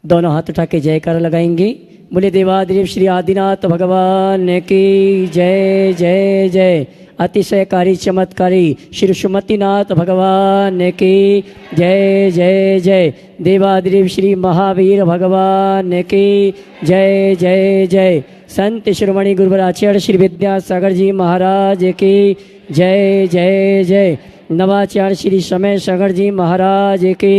दोनों हाथ उठा के जयकार लगाएंगे। बोले देवादेव श्री आदिनाथ भगवान की जय जय जय। अतिशयकारी चमत्कारी श्री सुमतिनाथ भगवान की जय जय जय। देवादेव श्री महावीर भगवान की जय जय जय। संत शिरोमणि गुरुवर आचार्य श्री विद्यासागर जी महाराज की जय जय जय। नवाचार्य श्री समय सागर जी महाराज की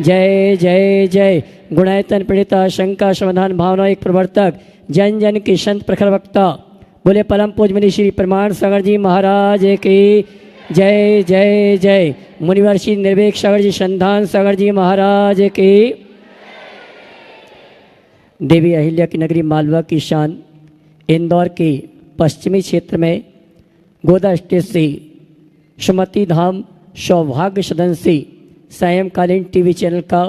जय जय जय। गुणायतन पीड़िता शंका समाधान भावना एक प्रवर्तक जन जन के संत प्रखर वक्ता बोले परम पूज मुनि श्री प्रमाण सागर जी महाराज की जय जय जय। मुनिवर श्री निर्वेक सागर जी संधान सागर जी महाराज की। देवी अहिल्या की नगरी मालवा की शान इंदौर के पश्चिमी क्षेत्र में गोदा स्टेट से सुमति धाम सौभाग्य सदन से सायंकालीन टीवी चैनल का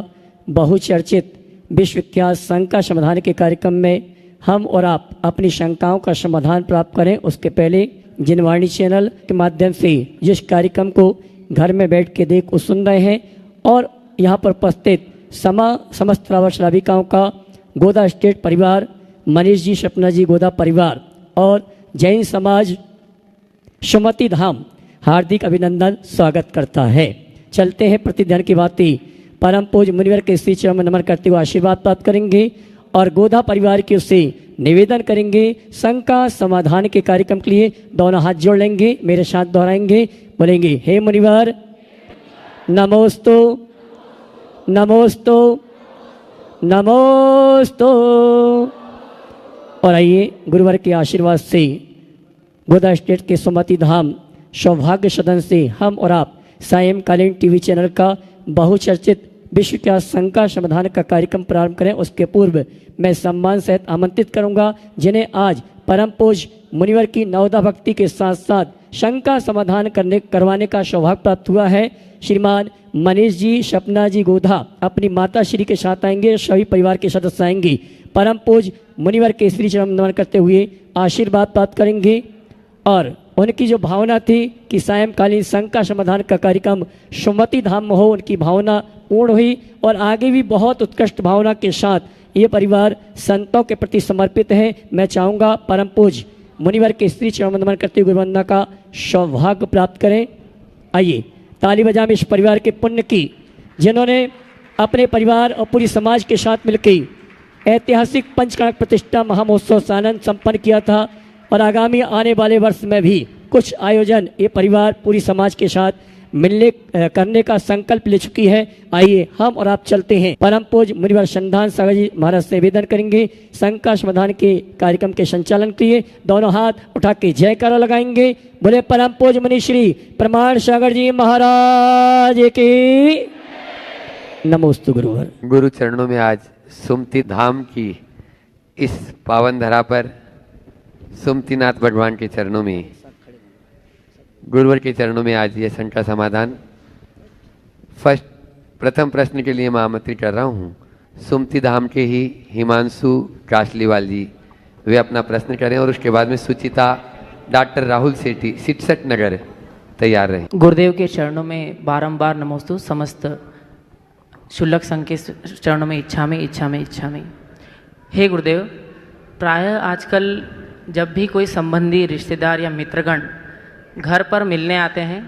बहुचर्चित विश्वविख्यात शंका समाधान के कार्यक्रम में हम और आप अपनी शंकाओं का समाधान प्राप्त करें, उसके पहले जिनवाणी चैनल के माध्यम से जिस कार्यक्रम को घर में बैठ के देख और सुन रहे हैं और यहाँ पर उपस्थित समस्त श्रावक श्राविकाओं का गोदा स्टेट परिवार, मनीष जी, सपना जी गोदा परिवार और जैन समाज सुमति धाम हार्दिक अभिनंदन स्वागत करता है। चलते हैं प्रतिध्यान की बातें। परम पूज मुनिवर के श्री चरण में नमन करते हुए आशीर्वाद प्राप्त करेंगे और गोदा परिवार की उससे निवेदन करेंगे शंका समाधान के कार्यक्रम के लिए दोनों हाथ जोड़ लेंगे, मेरे साथ दोहराएंगे, बोलेंगे हे मुनिवर नमोस्तु नमोस्तु नमोस्तु। और आइए गुरुवर के आशीर्वाद से गोदा स्टेट के सुमति धाम सौभाग्य सदन से हम और आप सायंकालीन टीवी चैनल का बहुचर्चित विश्व का शंका समाधान का कार्यक्रम प्रारंभ करें। उसके पूर्व मैं सम्मान सहित आमंत्रित करूंगा जिन्हें आज परम पूज मुनिवर की नवदा भक्ति के साथ साथ शंका समाधान करवाने का सौभाग्य प्राप्त हुआ है। श्रीमान मनीष जी, सपना जी गोधा अपनी माता श्री के साथ आएंगे, सभी परिवार के सदस्य आएंगे। परम पूज मुनिवर के श्री चरण नमन करते हुए आशीर्वाद प्राप्त करेंगे और उनकी जो भावना थी कि सायंकालीन शंका समाधान का कार्यक्रम सुमति धाम में हो, उनकी भावना पूर्ण हुई और आगे भी बहुत उत्कृष्ट भावना के साथ ये परिवार संतों के प्रति समर्पित है। मैं चाहूँगा परम पूज मुनिवर के स्त्री चरण नमन करते हुए वंदना का सौभाग्य प्राप्त करें। आइए ताली बजा में इस परिवार के पुण्य की जिन्होंने अपने परिवार और पूरी समाज के साथ मिलकर ऐतिहासिक पंचकणक प्रतिष्ठा महामहोत्सव सानंद संपन्न किया था और आगामी आने वाले वर्ष में भी कुछ आयोजन ये परिवार पूरी समाज के साथ मिलने करने का संकल्प ले चुकी है। आइए हम और आप चलते हैं परम पूज मुनिवर संधान सागर जी महाराज से निवेदन करेंगे शंका समाधान के कार्यक्रम के संचालन के लिए दोनों हाथ उठा के जयकारा लगाएंगे। बोले परम पूज मुनि श्री प्रमाण सागर जी महाराज की नमोस्तु गुरुवर। गुरु चरणों में आज सुमति धाम की इस पावन धरा पर सुमतिनाथ भगवान के चरणों में, गुरुवर के चरणों में आज ये शंका समाधान प्रथम प्रश्न के लिए मैं आमंत्रित कर रहा हूँ सुमति धाम के ही हिमांशु काशलीवाल जी, वे अपना प्रश्न करें और उसके बाद में सुचिता डॉक्टर राहुल सेठी शिक्षक नगर तैयार रहे। गुरुदेव के चरणों में बारंबार नमोस्तु। समस्त शुल्लक संघ के चरणों में इच्छा में इच्छा में इच्छा में। हे गुरुदेव, प्रायः आजकल जब भी कोई संबंधी रिश्तेदार या मित्रगण घर पर मिलने आते हैं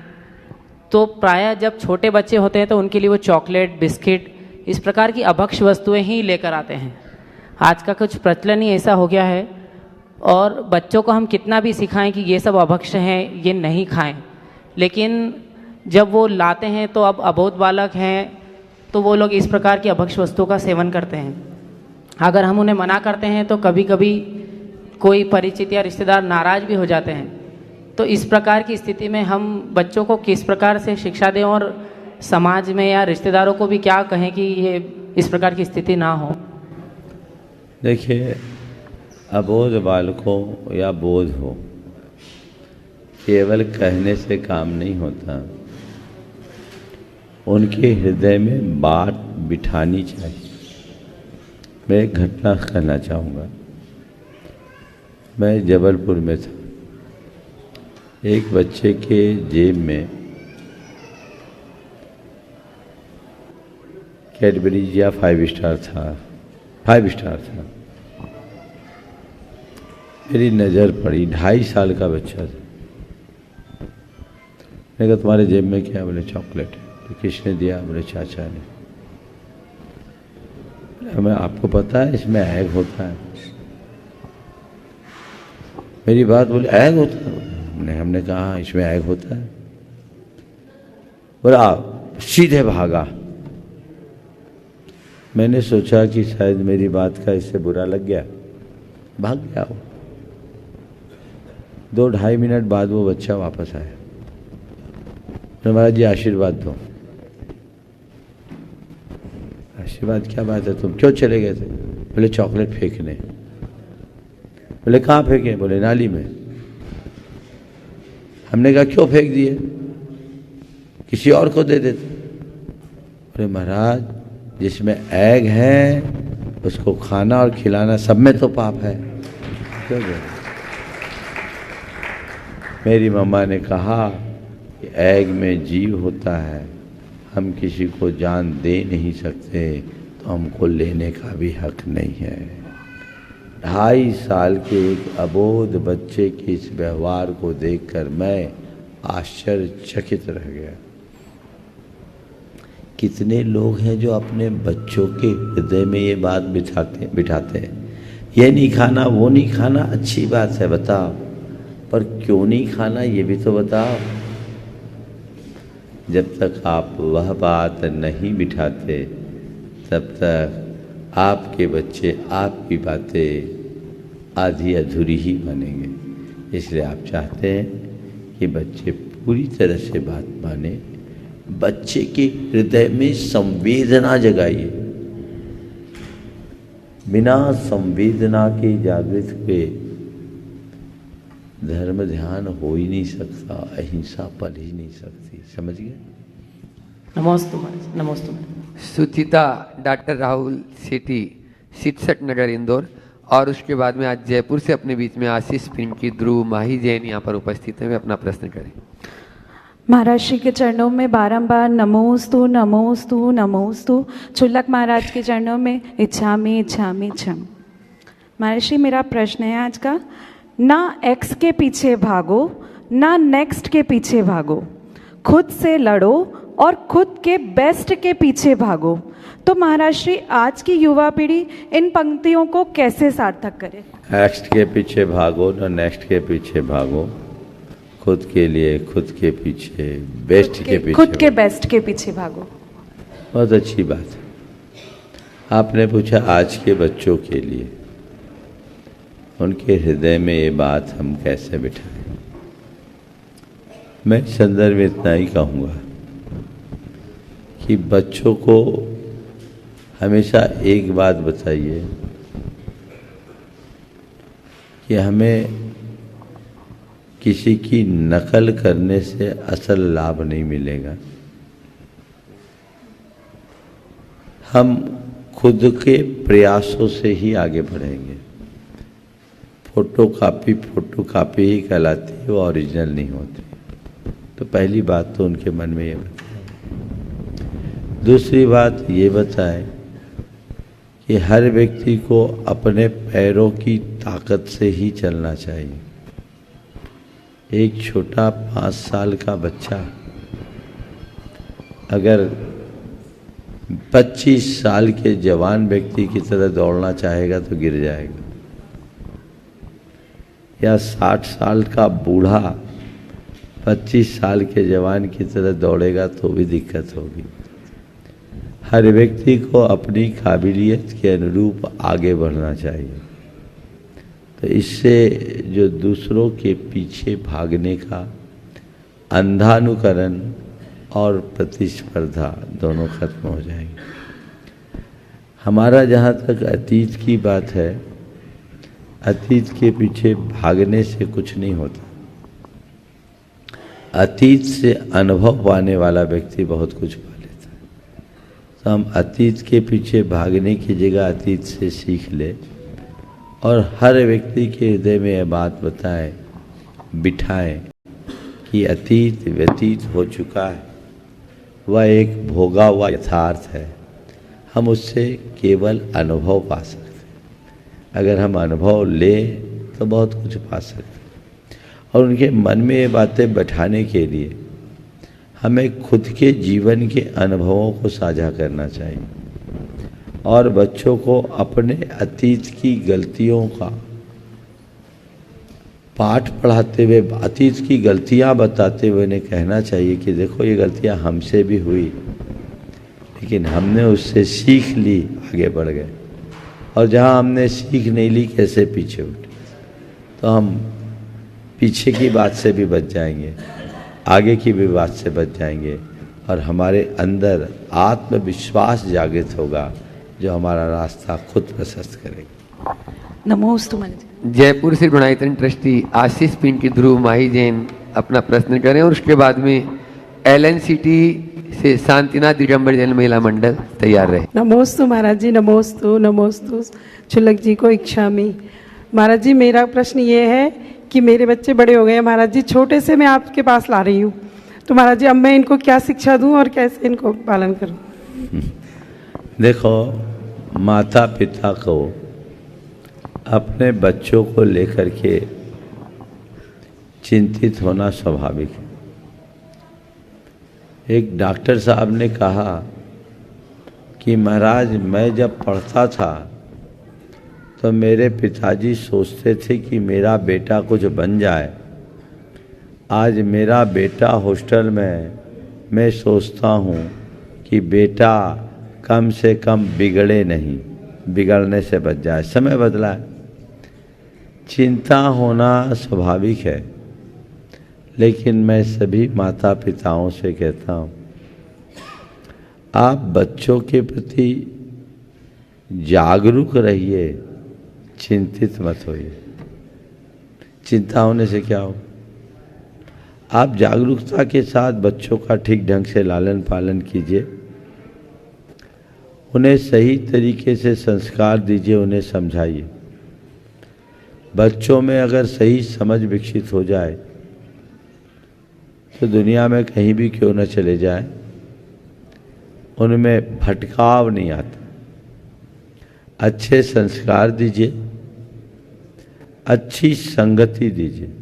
तो प्रायः जब छोटे बच्चे होते हैं तो उनके लिए वो चॉकलेट, बिस्किट इस प्रकार की अभक्ष वस्तुएं ही लेकर आते हैं। आज का कुछ प्रचलन ही ऐसा हो गया है और बच्चों को हम कितना भी सिखाएं कि ये सब अभक्ष हैं, ये नहीं खाएं, लेकिन जब वो लाते हैं तो अब अबोध बालक हैं तो वो लोग इस प्रकार की अभक्ष वस्तुओं का सेवन करते हैं। अगर हम उन्हें मना करते हैं तो कभी कभी कोई परिचित या रिश्तेदार नाराज़ भी हो जाते हैं। तो इस प्रकार की स्थिति में हम बच्चों को किस प्रकार से शिक्षा दें और समाज में या रिश्तेदारों को भी क्या कहें कि ये इस प्रकार की स्थिति ना हो? देखिए, अबोध बालकों या बोध हो, केवल कहने से काम नहीं होता, उनके हृदय में बात बिठानी चाहिए। मैं एक घटना कहना चाहूँगा। मैं जबलपुर में था, एक बच्चे के जेब में कैडबरीज या 5 स्टार था। मेरी नज़र पड़ी, 2.5 साल का बच्चा था। मैंने कहा तुम्हारे जेब में क्या? बोले चॉकलेट है। तो किसने दिया? बोले चाचा ने। हमें आपको पता है इसमें एग होता है? मेरी बात बोले एग होता है? हमने कहा इसमें एग होता है। बोला सीधे भागा। मैंने सोचा कि शायद मेरी बात का इससे बुरा लग गया, भाग गया वो। 2-2.5 मिनट बाद वो बच्चा वापस आया। महाराज जी आशीर्वाद दो। आशीर्वाद क्या बात है, तुम क्यों चले गए थे? बोले चॉकलेट फेंकने। बोले कहाँ फेंके? बोले नाली में। हमने कहा क्यों फेंक दिए, किसी और को दे देते। बोले महाराज जिसमें एग है उसको खाना और खिलाना सब में तो पाप है, क्यों दे? मेरी मम्मा ने कहा कि एग में जीव होता है, हम किसी को जान दे नहीं सकते तो हमको लेने का भी हक नहीं है। 2.5 साल के एक अबोध बच्चे के इस व्यवहार को देखकर मैं आश्चर्यचकित रह गया। कितने लोग हैं जो अपने बच्चों के हृदय में ये बात बिठाते हैं, ये नहीं खाना वो नहीं खाना, अच्छी बात है बताओ, पर क्यों नहीं खाना ये भी तो बताओ। जब तक आप वह बात नहीं बिठाते तब तक आपके बच्चे आपकी बातें आधी अधूरी ही मानेंगे। इसलिए आप चाहते हैं कि बच्चे पूरी तरह से बात माने, बच्चे के हृदय में संवेदना जगाइए। बिना संवेदना के जागृत हुए धर्म ध्यान हो ही नहीं सकता, अहिंसा पल ही नहीं सकती। समझ गए? नमोस्तु महाराज, नमोस्तु महाराज। सुचिता डॉक्टर राहुल सेठी, 67 नगर इंदौर। और उसके बाद में आज जयपुर से अपने बीच में आशीष पिंकी, ध्रुव, माही जैन यहाँ पर उपस्थित हैं। वे अपना प्रश्न करें। महाराज श्री के चरणों में बारंबार नमोस्तु नमोस्तु नमोस्तु। चुल्लक महाराज के चरणों में इच्छामि इच्छामि इच्छामि। महाराज श्री मेरा प्रश्न है आज का, ना एक्स के पीछे भागो ना नेक्स्ट के पीछे भागो, खुद से लड़ो और खुद के बेस्ट के पीछे भागो। तो महाराज श्री आज की युवा पीढ़ी इन पंक्तियों को कैसे सार्थक करे? नेक्स्ट के पीछे भागो ना नेक्स्ट के पीछे भागो, खुद के लिए खुद के पीछे, बेस्ट के पीछे, खुद के बेस्ट के पीछे भागो। बहुत अच्छी बात है। आपने पूछा आज के बच्चों के लिए, उनके हृदय में ये बात हम कैसे बिठाएं। मैं इस संदर्भ में इतना ही कहूँगा कि बच्चों को हमेशा एक बात बताइए कि हमें किसी की नकल करने से असल लाभ नहीं मिलेगा। हम खुद के प्रयासों से ही आगे बढ़ेंगे। फोटो कापी ही कहलाती है, वो ओरिजिनल नहीं होती। तो पहली बात तो उनके मन में ये बताएं। दूसरी बात ये बताएं कि हर व्यक्ति को अपने पैरों की ताकत से ही चलना चाहिए। एक छोटा 5 साल का बच्चा अगर 25 साल के जवान व्यक्ति की तरह दौड़ना चाहेगा तो गिर जाएगा, या 60 साल का बूढ़ा 25 साल के जवान की तरह दौड़ेगा तो भी दिक्कत होगी। हर व्यक्ति को अपनी काबिलियत के अनुरूप आगे बढ़ना चाहिए। तो इससे जो दूसरों के पीछे भागने का अंधानुकरण और प्रतिस्पर्धा दोनों खत्म हो जाएंगे। हमारा जहाँ तक अतीत की बात है, अतीत के पीछे भागने से कुछ नहीं होता। अतीत से अनुभव पाने वाला व्यक्ति बहुत कुछ पा लेता है। तो हम अतीत के पीछे भागने की जगह अतीत से सीख ले और हर व्यक्ति के हृदय में यह बात बताएं, बिठाएं कि अतीत व्यतीत हो चुका है, वह एक भोगा हुआ यथार्थ है। हम उससे केवल अनुभव पा सकते हैं। अगर हम अनुभव लें तो बहुत कुछ पा सकते हैं। और उनके मन में ये बातें बैठाने के लिए हमें खुद के जीवन के अनुभवों को साझा करना चाहिए और बच्चों को अपने अतीत की गलतियों का पाठ पढ़ाते हुए, अतीत की गलतियां बताते हुए उन्हें कहना चाहिए कि देखो ये गलतियां हमसे भी हुई, लेकिन हमने उससे सीख ली, आगे बढ़ गए। और जहां हमने सीख नहीं ली, कैसे पीछे उठे, तो हम पीछे की बात से भी बच जाएंगे, आगे की भी बात से बच जाएंगे और हमारे अंदर आत्मविश्वास जागृत होगा जो हमारा रास्ता खुद प्रशस्त करेगा। नमोस्तु महाराज जी। जयपुर से गुणायतन ट्रस्टी आशीष पिंकी ध्रुव माही जैन अपना प्रश्न करें और उसके बाद में LNCT से शांतिनाथ दिगंबर जैन महिला मंडल तैयार रहे। नमोस्तु महाराज जी, नमोस्तु नमोस्तु। क्षुल्लक जी को इच्छामि। महाराज जी, मेरा प्रश्न ये है कि मेरे बच्चे बड़े हो गए हैं महाराज जी, छोटे से मैं आपके पास ला रही हूँ, तो महाराज जी अब मैं इनको क्या शिक्षा दूँ और कैसे इनको पालन करूँ? देखो, माता पिता को अपने बच्चों को लेकर के चिंतित होना स्वाभाविक है। एक डॉक्टर साहब ने कहा कि महाराज मैं जब पढ़ता था तो मेरे पिताजी सोचते थे कि मेरा बेटा कुछ बन जाए। आज मेरा बेटा हॉस्टल में, मैं सोचता हूँ कि बेटा कम से कम बिगड़े नहीं, बिगड़ने से बच जाए। समय बदला है, चिंता होना स्वाभाविक है, लेकिन मैं सभी माता पिताओं से कहता हूँ, आप बच्चों के प्रति जागरूक रहिए, चिंतित मत होइए। चिंता होने से क्या हो? आप जागरूकता के साथ बच्चों का ठीक ढंग से लालन पालन कीजिए, उन्हें सही तरीके से संस्कार दीजिए, उन्हें समझाइए। बच्चों में अगर सही समझ विकसित हो जाए तो दुनिया में कहीं भी क्यों न चले जाए, उनमें भटकाव नहीं आता। अच्छे संस्कार दीजिए, अच्छी संगति दीजिए।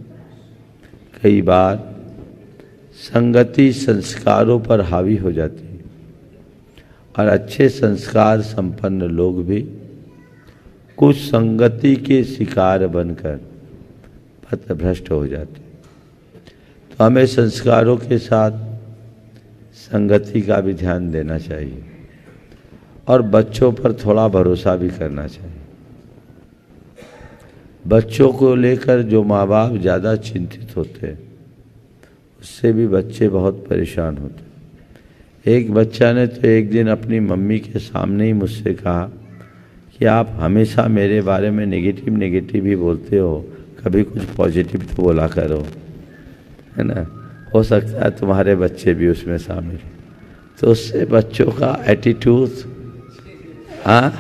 कई बार संगति संस्कारों पर हावी हो जाती है और अच्छे संस्कार संपन्न लोग भी कुछ संगति के शिकार बनकर पथभ्रष्ट हो जाते हैं। तो हमें संस्कारों के साथ संगति का भी ध्यान देना चाहिए और बच्चों पर थोड़ा भरोसा भी करना चाहिए। बच्चों को लेकर जो माँ बाप ज़्यादा चिंतित होते हैं, उससे भी बच्चे बहुत परेशान होते हैं। एक बच्चा ने तो एक दिन अपनी मम्मी के सामने ही मुझसे कहा कि आप हमेशा मेरे बारे में नेगेटिव ही बोलते हो, कभी कुछ पॉजिटिव तो बोला करो, है ना। हो सकता है तुम्हारे बच्चे भी उसमें शामिल हो, तो उससे बच्चों का एटीट्यूड, हाँ,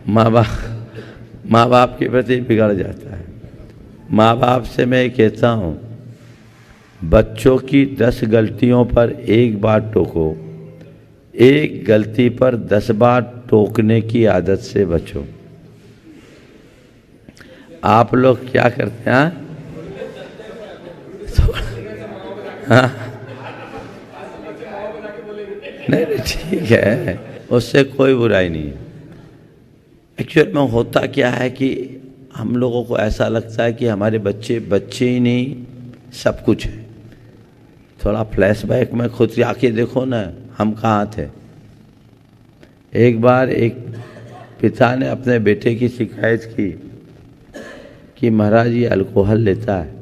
माँ बाप के प्रति बिगड़ जाता है। माँ बाप से मैं कहता हूँ, बच्चों की 10 गलतियों पर एक बार टोको, एक गलती पर 10 बार टोकने की आदत से बचो। आप लोग क्या करते हैं? हाँ, नहीं ठीक है, उससे कोई बुराई नहीं है। एक्चुअल में होता क्या है कि हम लोगों को ऐसा लगता है कि हमारे बच्चे ही नहीं, सब कुछ है। थोड़ा फ्लैशबैक में खुद आके देखो ना, हम कहाँ थे। एक बार एक पिता ने अपने बेटे की शिकायत की कि महाराज ये अल्कोहल लेता है,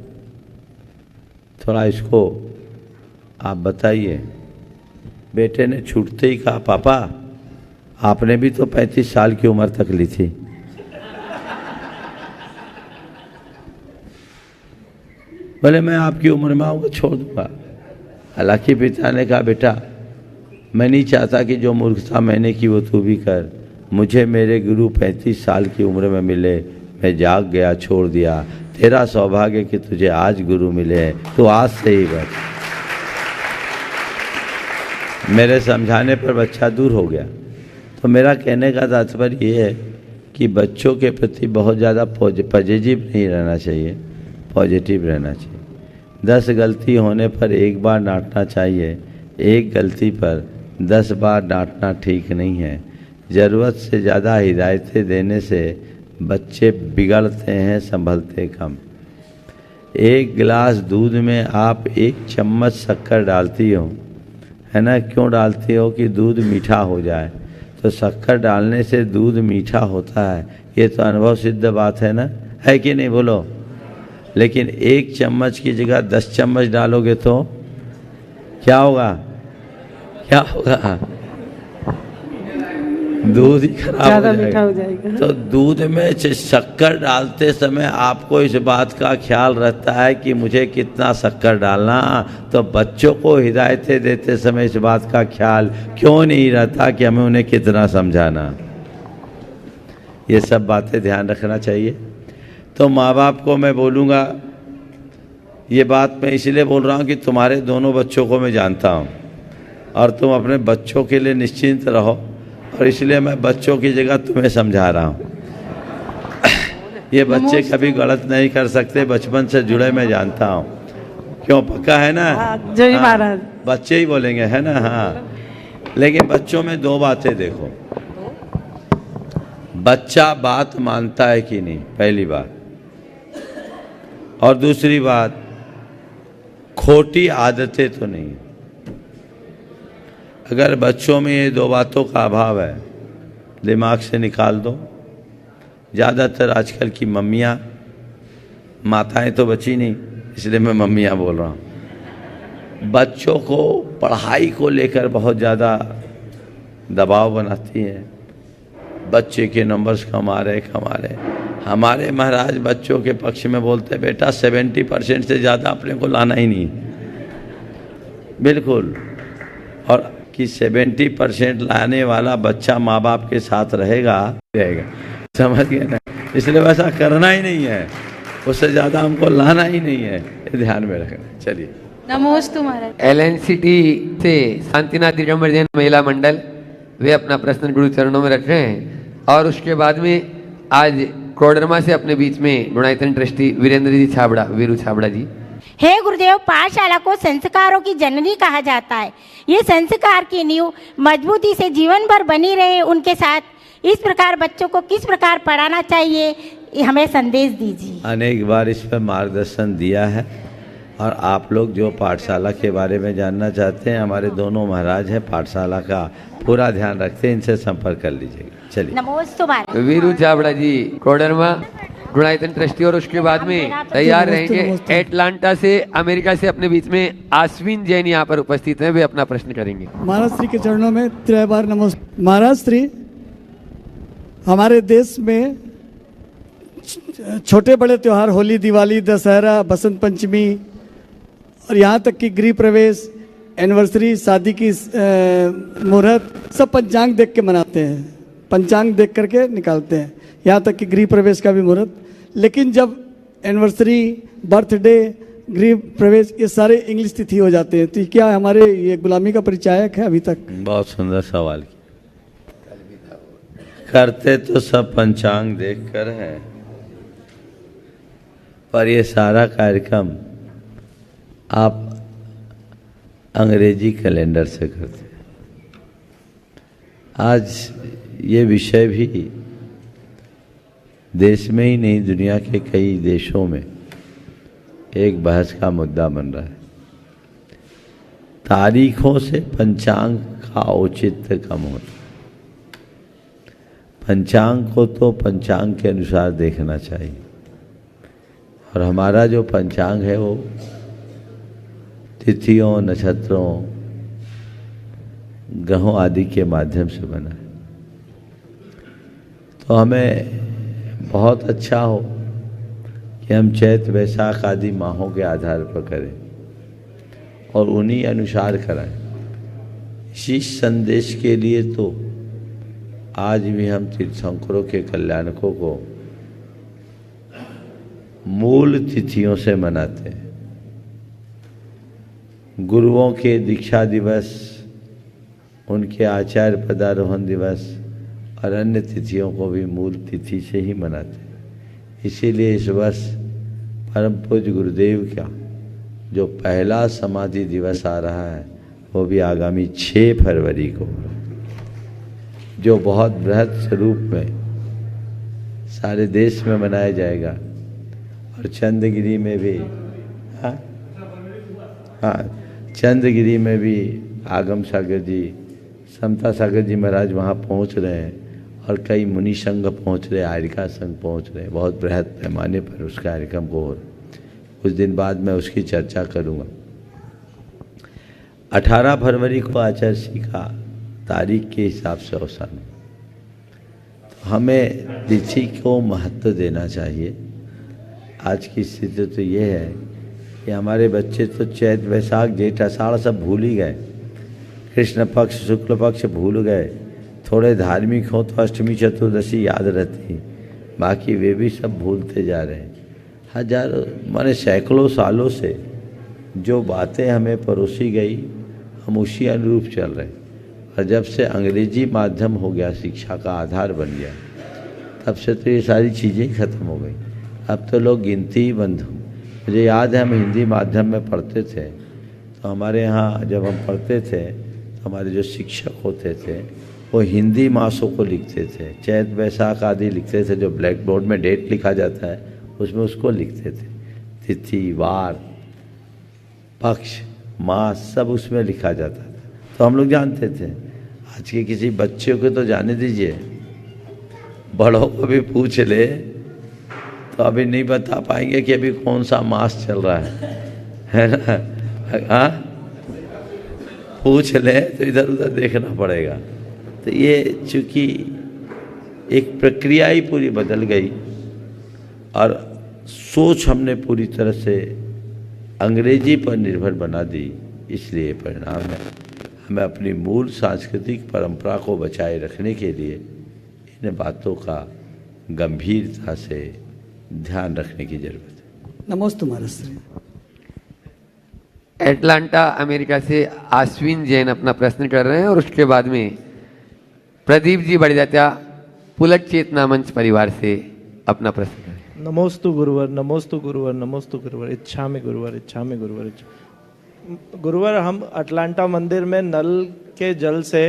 थोड़ा इसको आप बताइए। बेटे ने छूटते ही कहा, पापा आपने भी तो 35 साल की उम्र तक ली थी। बोले मैं आपकी उम्र में आऊँगा छोड़ दूंगा। हालांकि पिता ने कहा, बेटा मैं नहीं चाहता कि जो मूर्खता मैंने की वो तू भी कर। मुझे मेरे गुरु 35 साल की उम्र में मिले, मैं जाग गया, छोड़ दिया। तेरा सौभाग्य कि तुझे आज गुरु मिले हैं, तो आज से ही बस। मेरे समझाने पर बच्चा दूर हो गया। तो मेरा कहने का तात्पर्य ये है कि बच्चों के प्रति बहुत ज़्यादा पॉजिटिव नहीं रहना चाहिए, पॉजिटिव रहना चाहिए। 10 गलती होने पर एक बार डांटना चाहिए, एक गलती पर 10 बार डांटना ठीक नहीं है। ज़रूरत से ज़्यादा हिदायतें देने से बच्चे बिगड़ते हैं, संभलते कम। एक गिलास दूध में आप 1 चम्मच शक्कर डालती हो, है ना? क्यों डालती हो? कि दूध मीठा हो जाए। तो शक्कर डालने से दूध मीठा होता है, ये तो अनुभव सिद्ध बात है ना, है कि नहीं? बोलो। लेकिन 1 चम्मच की जगह 10 चम्मच डालोगे तो क्या होगा? क्या होगा? दूध ही खराब हो जाएगा। तो दूध में शक्कर डालते समय आपको इस बात का ख्याल रहता है कि मुझे कितना शक्कर डालना, तो बच्चों को हिदायतें देते समय इस बात का ख्याल क्यों नहीं रहता कि हमें उन्हें कितना समझाना? ये सब बातें ध्यान रखना चाहिए। तो माँ बाप को मैं बोलूँगा, ये बात मैं इसलिए बोल रहा हूँ कि तुम्हारे दोनों बच्चों को मैं जानता हूँ और तुम अपने बच्चों के लिए निश्चिंत रहो, और इसलिए मैं बच्चों की जगह तुम्हें समझा रहा हूँ। ये बच्चे कभी गलत नहीं कर सकते, बचपन से जुड़े मैं जानता हूँ। क्यों? पक्का है ना? जय महाराज। बच्चे ही बोलेंगे, है ना? हाँ। लेकिन बच्चों में 2 बातें देखो। बच्चा बात मानता है कि नहीं, पहली बात। और दूसरी बात, खोटी आदतें तो नहीं। अगर बच्चों में ये 2 बातों का अभाव है, दिमाग से निकाल दो। ज़्यादातर आजकल की मम्मियाँ, माताएं तो बची नहीं, इसलिए मैं मम्मियाँ बोल रहा हूँ, बच्चों को पढ़ाई को लेकर बहुत ज़्यादा दबाव बनाती हैं। बच्चे के नंबर्स कम आ रहे। हमारे महाराज बच्चों के पक्ष में बोलते हैं, बेटा 70% से ज़्यादा अपने को लाना ही नहीं, बिल्कुल। और कि 70% लाने वाला बच्चा माँ बाप के साथ रहेगा, समझ गए ना? इसलिए वैसा करना ही नहीं है, उससे ज़्यादा हमको लाना ही नहीं है, ये ध्यान में रखना। चलिए। नमोस्तु महाराज। LNCT से शांतिनाथ दिगंबर जैन महिला मंडल, वे अपना प्रश्न गुरु चरणों में रख रहे हैं। और उसके बाद में आज कोडरमा से अपने बीच में गुणायतन ट्रस्टी वीरेंद्र जी छाबड़ा, वीरू छाबड़ा जी। हे गुरुदेव, पाठशाला को संस्कारों की जननी कहा जाता है। ये संस्कार की नींव मजबूती से जीवन भर बनी रहे, उनके साथ इस प्रकार बच्चों को किस प्रकार पढ़ाना चाहिए, हमें संदेश दीजिए। अनेक बार इस पर मार्गदर्शन दिया है, और आप लोग जो पाठशाला के बारे में जानना चाहते हैं, हमारे दोनों महाराज हैं, पाठशाला का पूरा ध्यान रखते हैं, इनसे संपर्क कर लीजिएगा। चलिए। नमोस्तु महाराज। वीरू छाबड़ा जी कोडरमा गुणायतन ट्रस्टी। और उसके बाद में तैयार रहेंगे एटलांटा से, अमेरिका से अपने बीच में आश्विन जैन यहाँ पर उपस्थित हैं, वे अपना प्रश्न करेंगे। महाराज श्री के चरणों में 3 बार नमस्कार। महाराज श्री, हमारे देश में छोटे बड़े त्यौहार, होली, दिवाली, दशहरा, बसंत पंचमी, और यहाँ तक कि गृह प्रवेश, एनिवर्सरी, शादी की मुहूर्त, सब पंचांग देख के मनाते हैं, पंचांग देख करके निकालते हैं, यहाँ तक कि गृह प्रवेश का भी मुहूर्त। लेकिन जब एनिवर्सरी, बर्थडे, गृह प्रवेश, ये सारे इंग्लिश तिथि हो जाते हैं, तो क्या हमारे ये गुलामी का परिचायक है अभी तक? बहुत सुंदर सवाल किया। करते तो सब पंचांग देख कर है, पर ये सारा कार्यक्रम आप अंग्रेजी कैलेंडर से करते हैं। आज ये विषय भी देश में ही नहीं, दुनिया के कई देशों में एक बहस का मुद्दा बन रहा है। तारीखों से पंचांग का औचित्य कम होता। पंचांग को तो पंचांग के अनुसार देखना चाहिए, और हमारा जो पंचांग है वो तिथियों, नक्षत्रों, ग्रहों आदि के माध्यम से बना है। तो हमें बहुत अच्छा हो कि हम चैत, वैशाख आदि माहों के आधार पर करें और उन्हीं अनुसार कराएं। इसी संदेश के लिए तो आज भी हम तीर्थंकरों के कल्याणकों को मूल तिथियों से मनाते हैं। गुरुओं के दीक्षा दिवस, उनके आचार्य पदारोहण दिवस और अन्य तिथियों को भी मूल तिथि से ही मनाते हैं। इसीलिए इस वर्ष परम पूज्य गुरुदेव का जो पहला समाधि दिवस आ रहा है वो भी आगामी 6 फरवरी को, जो बहुत बृहद स्वरूप में सारे देश में मनाया जाएगा। और चंद्रगिरी में भी चंद्रगिरी में भी आगम सागर जी, समता सागर जी महाराज वहाँ पहुँच रहे हैं और कई मुनि संघ पहुँच रहे, आर्यिका संघ पहुँच रहे हैं। बहुत बृहद पैमाने पर उस कार्यक्रम को हो रहा। कुछ दिन बाद मैं उसकी चर्चा करूँगा। 18 फरवरी को आचार्य श्री का तारीख के हिसाब से अवसान है, तो हमें तिथि को महत्व देना चाहिए। आज की स्थिति तो ये है कि हमारे बच्चे तो चैत वैशाख जेठ आषाढ़ सब भूल ही गए, कृष्ण पक्ष शुक्ल पक्ष भूल गए। थोड़े धार्मिक हो तो अष्टमी चतुर्दशी याद रहती, बाकी वे भी सब भूलते जा रहे हैं। हजारों माने सैकड़ों सालों से जो बातें हमें परोसी गई हम उसी अनुरूप चल रहे हैं। और जब से अंग्रेजी माध्यम हो गया, शिक्षा का आधार बन गया, तब से तो ये सारी चीज़ें ही ख़त्म हो गई। अब तो लोग गिनती ही बंद हो। मुझे याद है हम हिंदी माध्यम में पढ़ते थे, तो हमारे यहाँ जब हम पढ़ते थे तो हमारे जो शिक्षक होते थे वो हिंदी मासों को लिखते थे, चैत वैशाख आदि लिखते थे। जो ब्लैक बोर्ड में डेट लिखा जाता है उसमें उसको लिखते थे, तिथि वार पक्ष मास सब उसमें लिखा जाता था, तो हम लोग जानते थे। आज के किसी बच्चे को तो जाने दीजिए, बड़ों को भी पूछ ले तो अभी नहीं बता पाएंगे कि अभी कौन सा मास चल रहा है ना? हाँ, पूछ ले तो इधर उधर देखना पड़ेगा। तो ये चूँकि एक प्रक्रिया ही पूरी बदल गई और सोच हमने पूरी तरह से अंग्रेजी पर निर्भर बना दी, इसलिए परिणाम है। हमें अपनी मूल सांस्कृतिक परंपरा को बचाए रखने के लिए इन बातों का गंभीरता से ध्यान रखने की जरूरत है। नमोस्तु महाराज। एटलांटा अमेरिका से आश्विन जैन अपना प्रश्न कर रहे हैं और उसके बाद में प्रदीप जी बड़जात्या पुलट चेतना मंच परिवार से अपना प्रश्न करें। नमोस्तु गुरुवर, नमोस्तु गुरुवर, नमोस्तु गुरुवर, इच्छामि गुरुवर, इच्छामि गुरुवर। गुरुवर, हम अटलांटा मंदिर में नल के जल से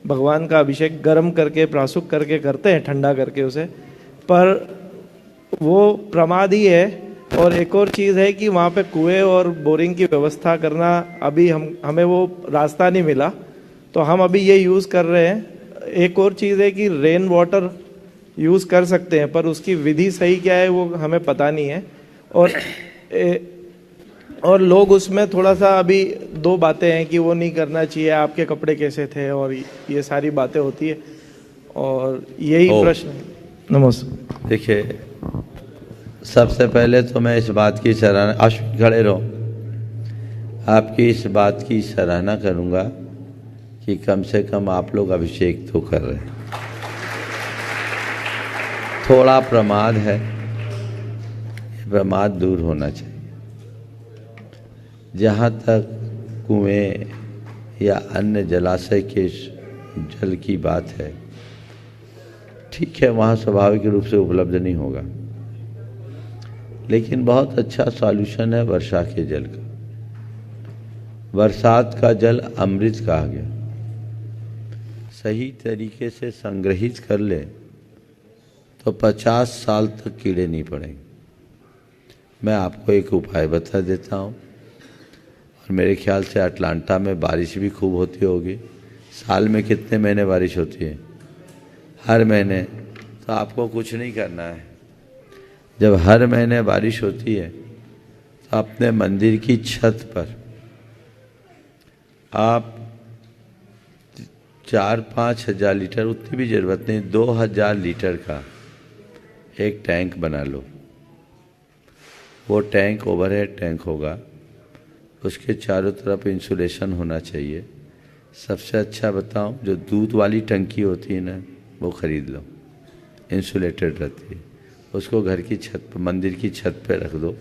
भगवान का अभिषेक गर्म करके प्रासुक करके करते हैं, ठंडा करके उसे, पर वो प्रमाद ही है। और एक और चीज़ है कि वहाँ पे कुएं और बोरिंग की व्यवस्था करना, अभी हमें वो रास्ता नहीं मिला, तो हम अभी ये यूज़ कर रहे हैं। एक और चीज़ है कि रेन वाटर यूज़ कर सकते हैं, पर उसकी विधि सही क्या है वो हमें पता नहीं है। और लोग उसमें थोड़ा सा अभी 2 बातें हैं कि वो नहीं करना चाहिए, आपके कपड़े कैसे थे, और ये सारी बातें होती है, और यही प्रश्न है। नमस्ते। देखिए, सबसे पहले तो मैं इस बात की सराहना, अश्विन खड़े रहो, आपकी इस बात की सराहना करूंगा कि कम से कम आप लोग अभिषेक तो कर रहे हैं। थोड़ा प्रमाद है, ये प्रमाद दूर होना चाहिए। जहाँ तक कुएं या अन्य जलाशय के जल की बात है, ठीक है, वहाँ स्वाभाविक रूप से उपलब्ध नहीं होगा, लेकिन बहुत अच्छा सॉल्यूशन है वर्षा के जल का। बरसात का जल अमृत कहा गया, सही तरीके से संग्रहित कर ले तो 50 साल तक कीड़े नहीं पड़ेंगे। मैं आपको एक उपाय बता देता हूँ, और मेरे ख्याल से अटलांटा में बारिश भी खूब होती होगी। साल में कितने महीने बारिश होती है? हर महीने। तो आपको कुछ नहीं करना है, जब हर महीने बारिश होती है तो अपने मंदिर की छत पर आप 4-5 हज़ार लीटर, उतनी भी ज़रूरत नहीं, 2000 लीटर का एक टैंक बना लो। वो टैंक ओवरहेड टैंक होगा, उसके चारों तरफ इंसुलेशन होना चाहिए। सबसे अच्छा बताऊं, जो दूध वाली टंकी होती है ना, वो ख़रीद लो, इंसुलेटेड रहती है। उसको घर की छत पर, मंदिर की छत पे रख दो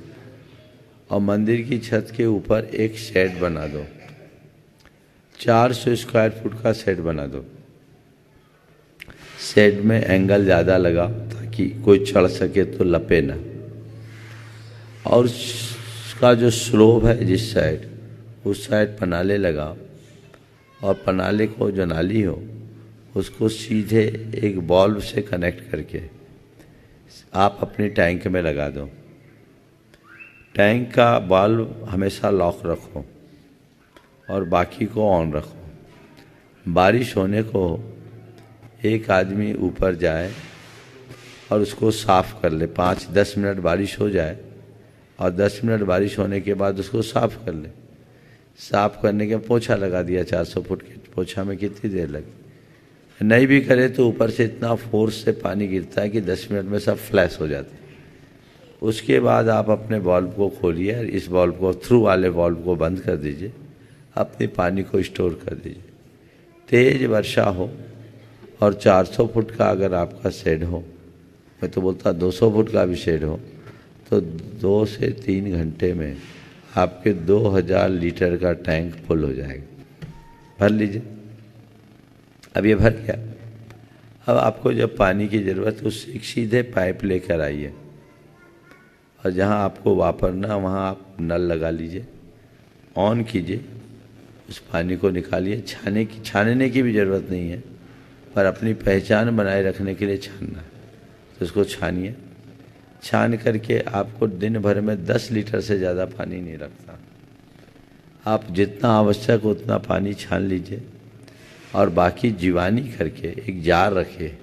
और मंदिर की छत के ऊपर एक शेड बना दो, 400 स्क्वायर फुट का शेड बना दो। शेड में एंगल ज़्यादा लगा ताकि कोई चढ़ सके तो लपे ना, और उसका जो स्लोप है जिस साइड, उस साइड पनाले लगाओ, और पनाले को जो नाली हो उसको सीधे एक बॉल्व से कनेक्ट करके आप अपनी टैंक में लगा दो। टैंक का बल्ब हमेशा लॉक रखो और बाकी को ऑन रखो। बारिश होने को एक आदमी ऊपर जाए और उसको साफ़ कर ले, 5-10 मिनट बारिश हो जाए और 10 मिनट बारिश होने के बाद उसको साफ़ कर ले। साफ़ करने के पोछा लगा दिया, 400 फुट के पोछा में कितनी देर लगी। नहीं भी करे तो ऊपर से इतना फोर्स से पानी गिरता है कि 10 मिनट में सब फ्लैश हो जाते हैं। उसके बाद आप अपने बल्ब को खोलिए और इस बल्ब को, थ्रू वाले बल्ब को बंद कर दीजिए, अपने पानी को स्टोर कर दीजिए। तेज़ वर्षा हो और 400 फुट का अगर आपका शेड हो, मैं तो बोलता 200 फुट का भी शेड हो, तो 2 से 3 घंटे में आपके 2000 लीटर का टैंक फुल हो जाएगा। भर लीजिए। अब ये भर गया। अब आपको जब पानी की ज़रूरत है उससे एक सीधे पाइप लेकर आइए और जहाँ आपको वापरना वहाँ आप नल लगा लीजिए, ऑन कीजिए, उस पानी को निकालिए। छानने की भी ज़रूरत नहीं है, पर अपनी पहचान बनाए रखने के लिए छानना है, तो उसको छानिए। छान करके आपको दिन भर में 10 लीटर से ज़्यादा पानी नहीं लगता। आप जितना आवश्यक उतना पानी छान लीजिए और बाकी जीवानी करके एक जार रखिए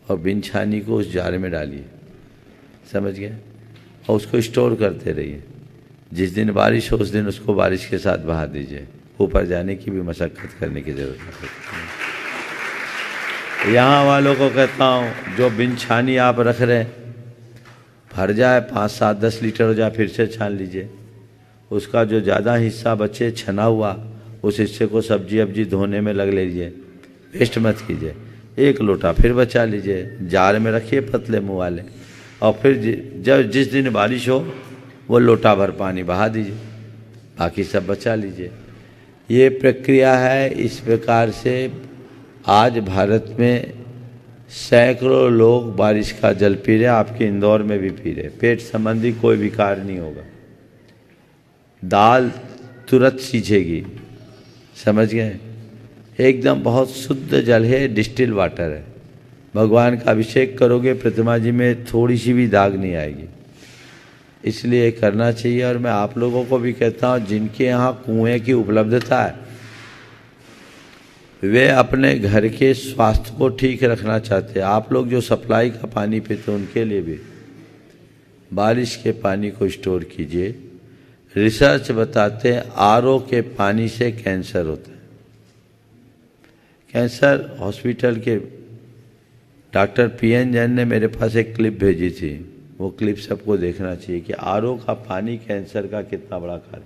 और बिन छानी को उस जार में डालिए, समझ गए, और उसको स्टोर करते रहिए। जिस दिन बारिश हो उस दिन उसको बारिश के साथ बहा दीजिए, ऊपर जाने की भी मशक्क़त करने की ज़रूरत नहीं। यहाँ वालों को कहता हूँ जो बिन छानी आप रख रहे हैं, भर जाए 5-7-10 लीटर हो जाए, फिर से छान लीजिए। उसका जो ज़्यादा हिस्सा बचे छना हुआ, उस हिस्से को सब्जी अब्जी धोने में लग लीजिए, वेस्ट मत कीजिए। 1 लोटा फिर बचा लीजिए, जार में रखिए पतले मुँह वाले, और फिर जब जिस दिन बारिश हो वो लोटा भर पानी बहा दीजिए, बाकी सब बचा लीजिए। ये प्रक्रिया है। इस प्रकार से आज भारत में सैकड़ों लोग बारिश का जल पी रहे, आपके इंदौर में भी पी रहे। पेट संबंधी कोई विकार नहीं होगा, दाल तुरंत सीझेगी, समझ गए। एकदम बहुत शुद्ध जल है, डिस्टिल वाटर है। भगवान का अभिषेक करोगे, प्रतिमा जी में थोड़ी सी भी दाग नहीं आएगी, इसलिए करना चाहिए। और मैं आप लोगों को भी कहता हूँ जिनके यहाँ कुएं की उपलब्धता है, वे अपने घर के स्वास्थ्य को ठीक रखना चाहते हैं। आप लोग जो सप्लाई का पानी पीते हैं उनके लिए भी बारिश के पानी को स्टोर कीजिए। रिसर्च बताते हैं आरओ के पानी से कैंसर होता है। कैंसर हॉस्पिटल के डॉक्टर PN जैन ने मेरे पास एक क्लिप भेजी थी, वो क्लिप सबको देखना चाहिए कि आरओ का पानी कैंसर का कितना बड़ा कारण।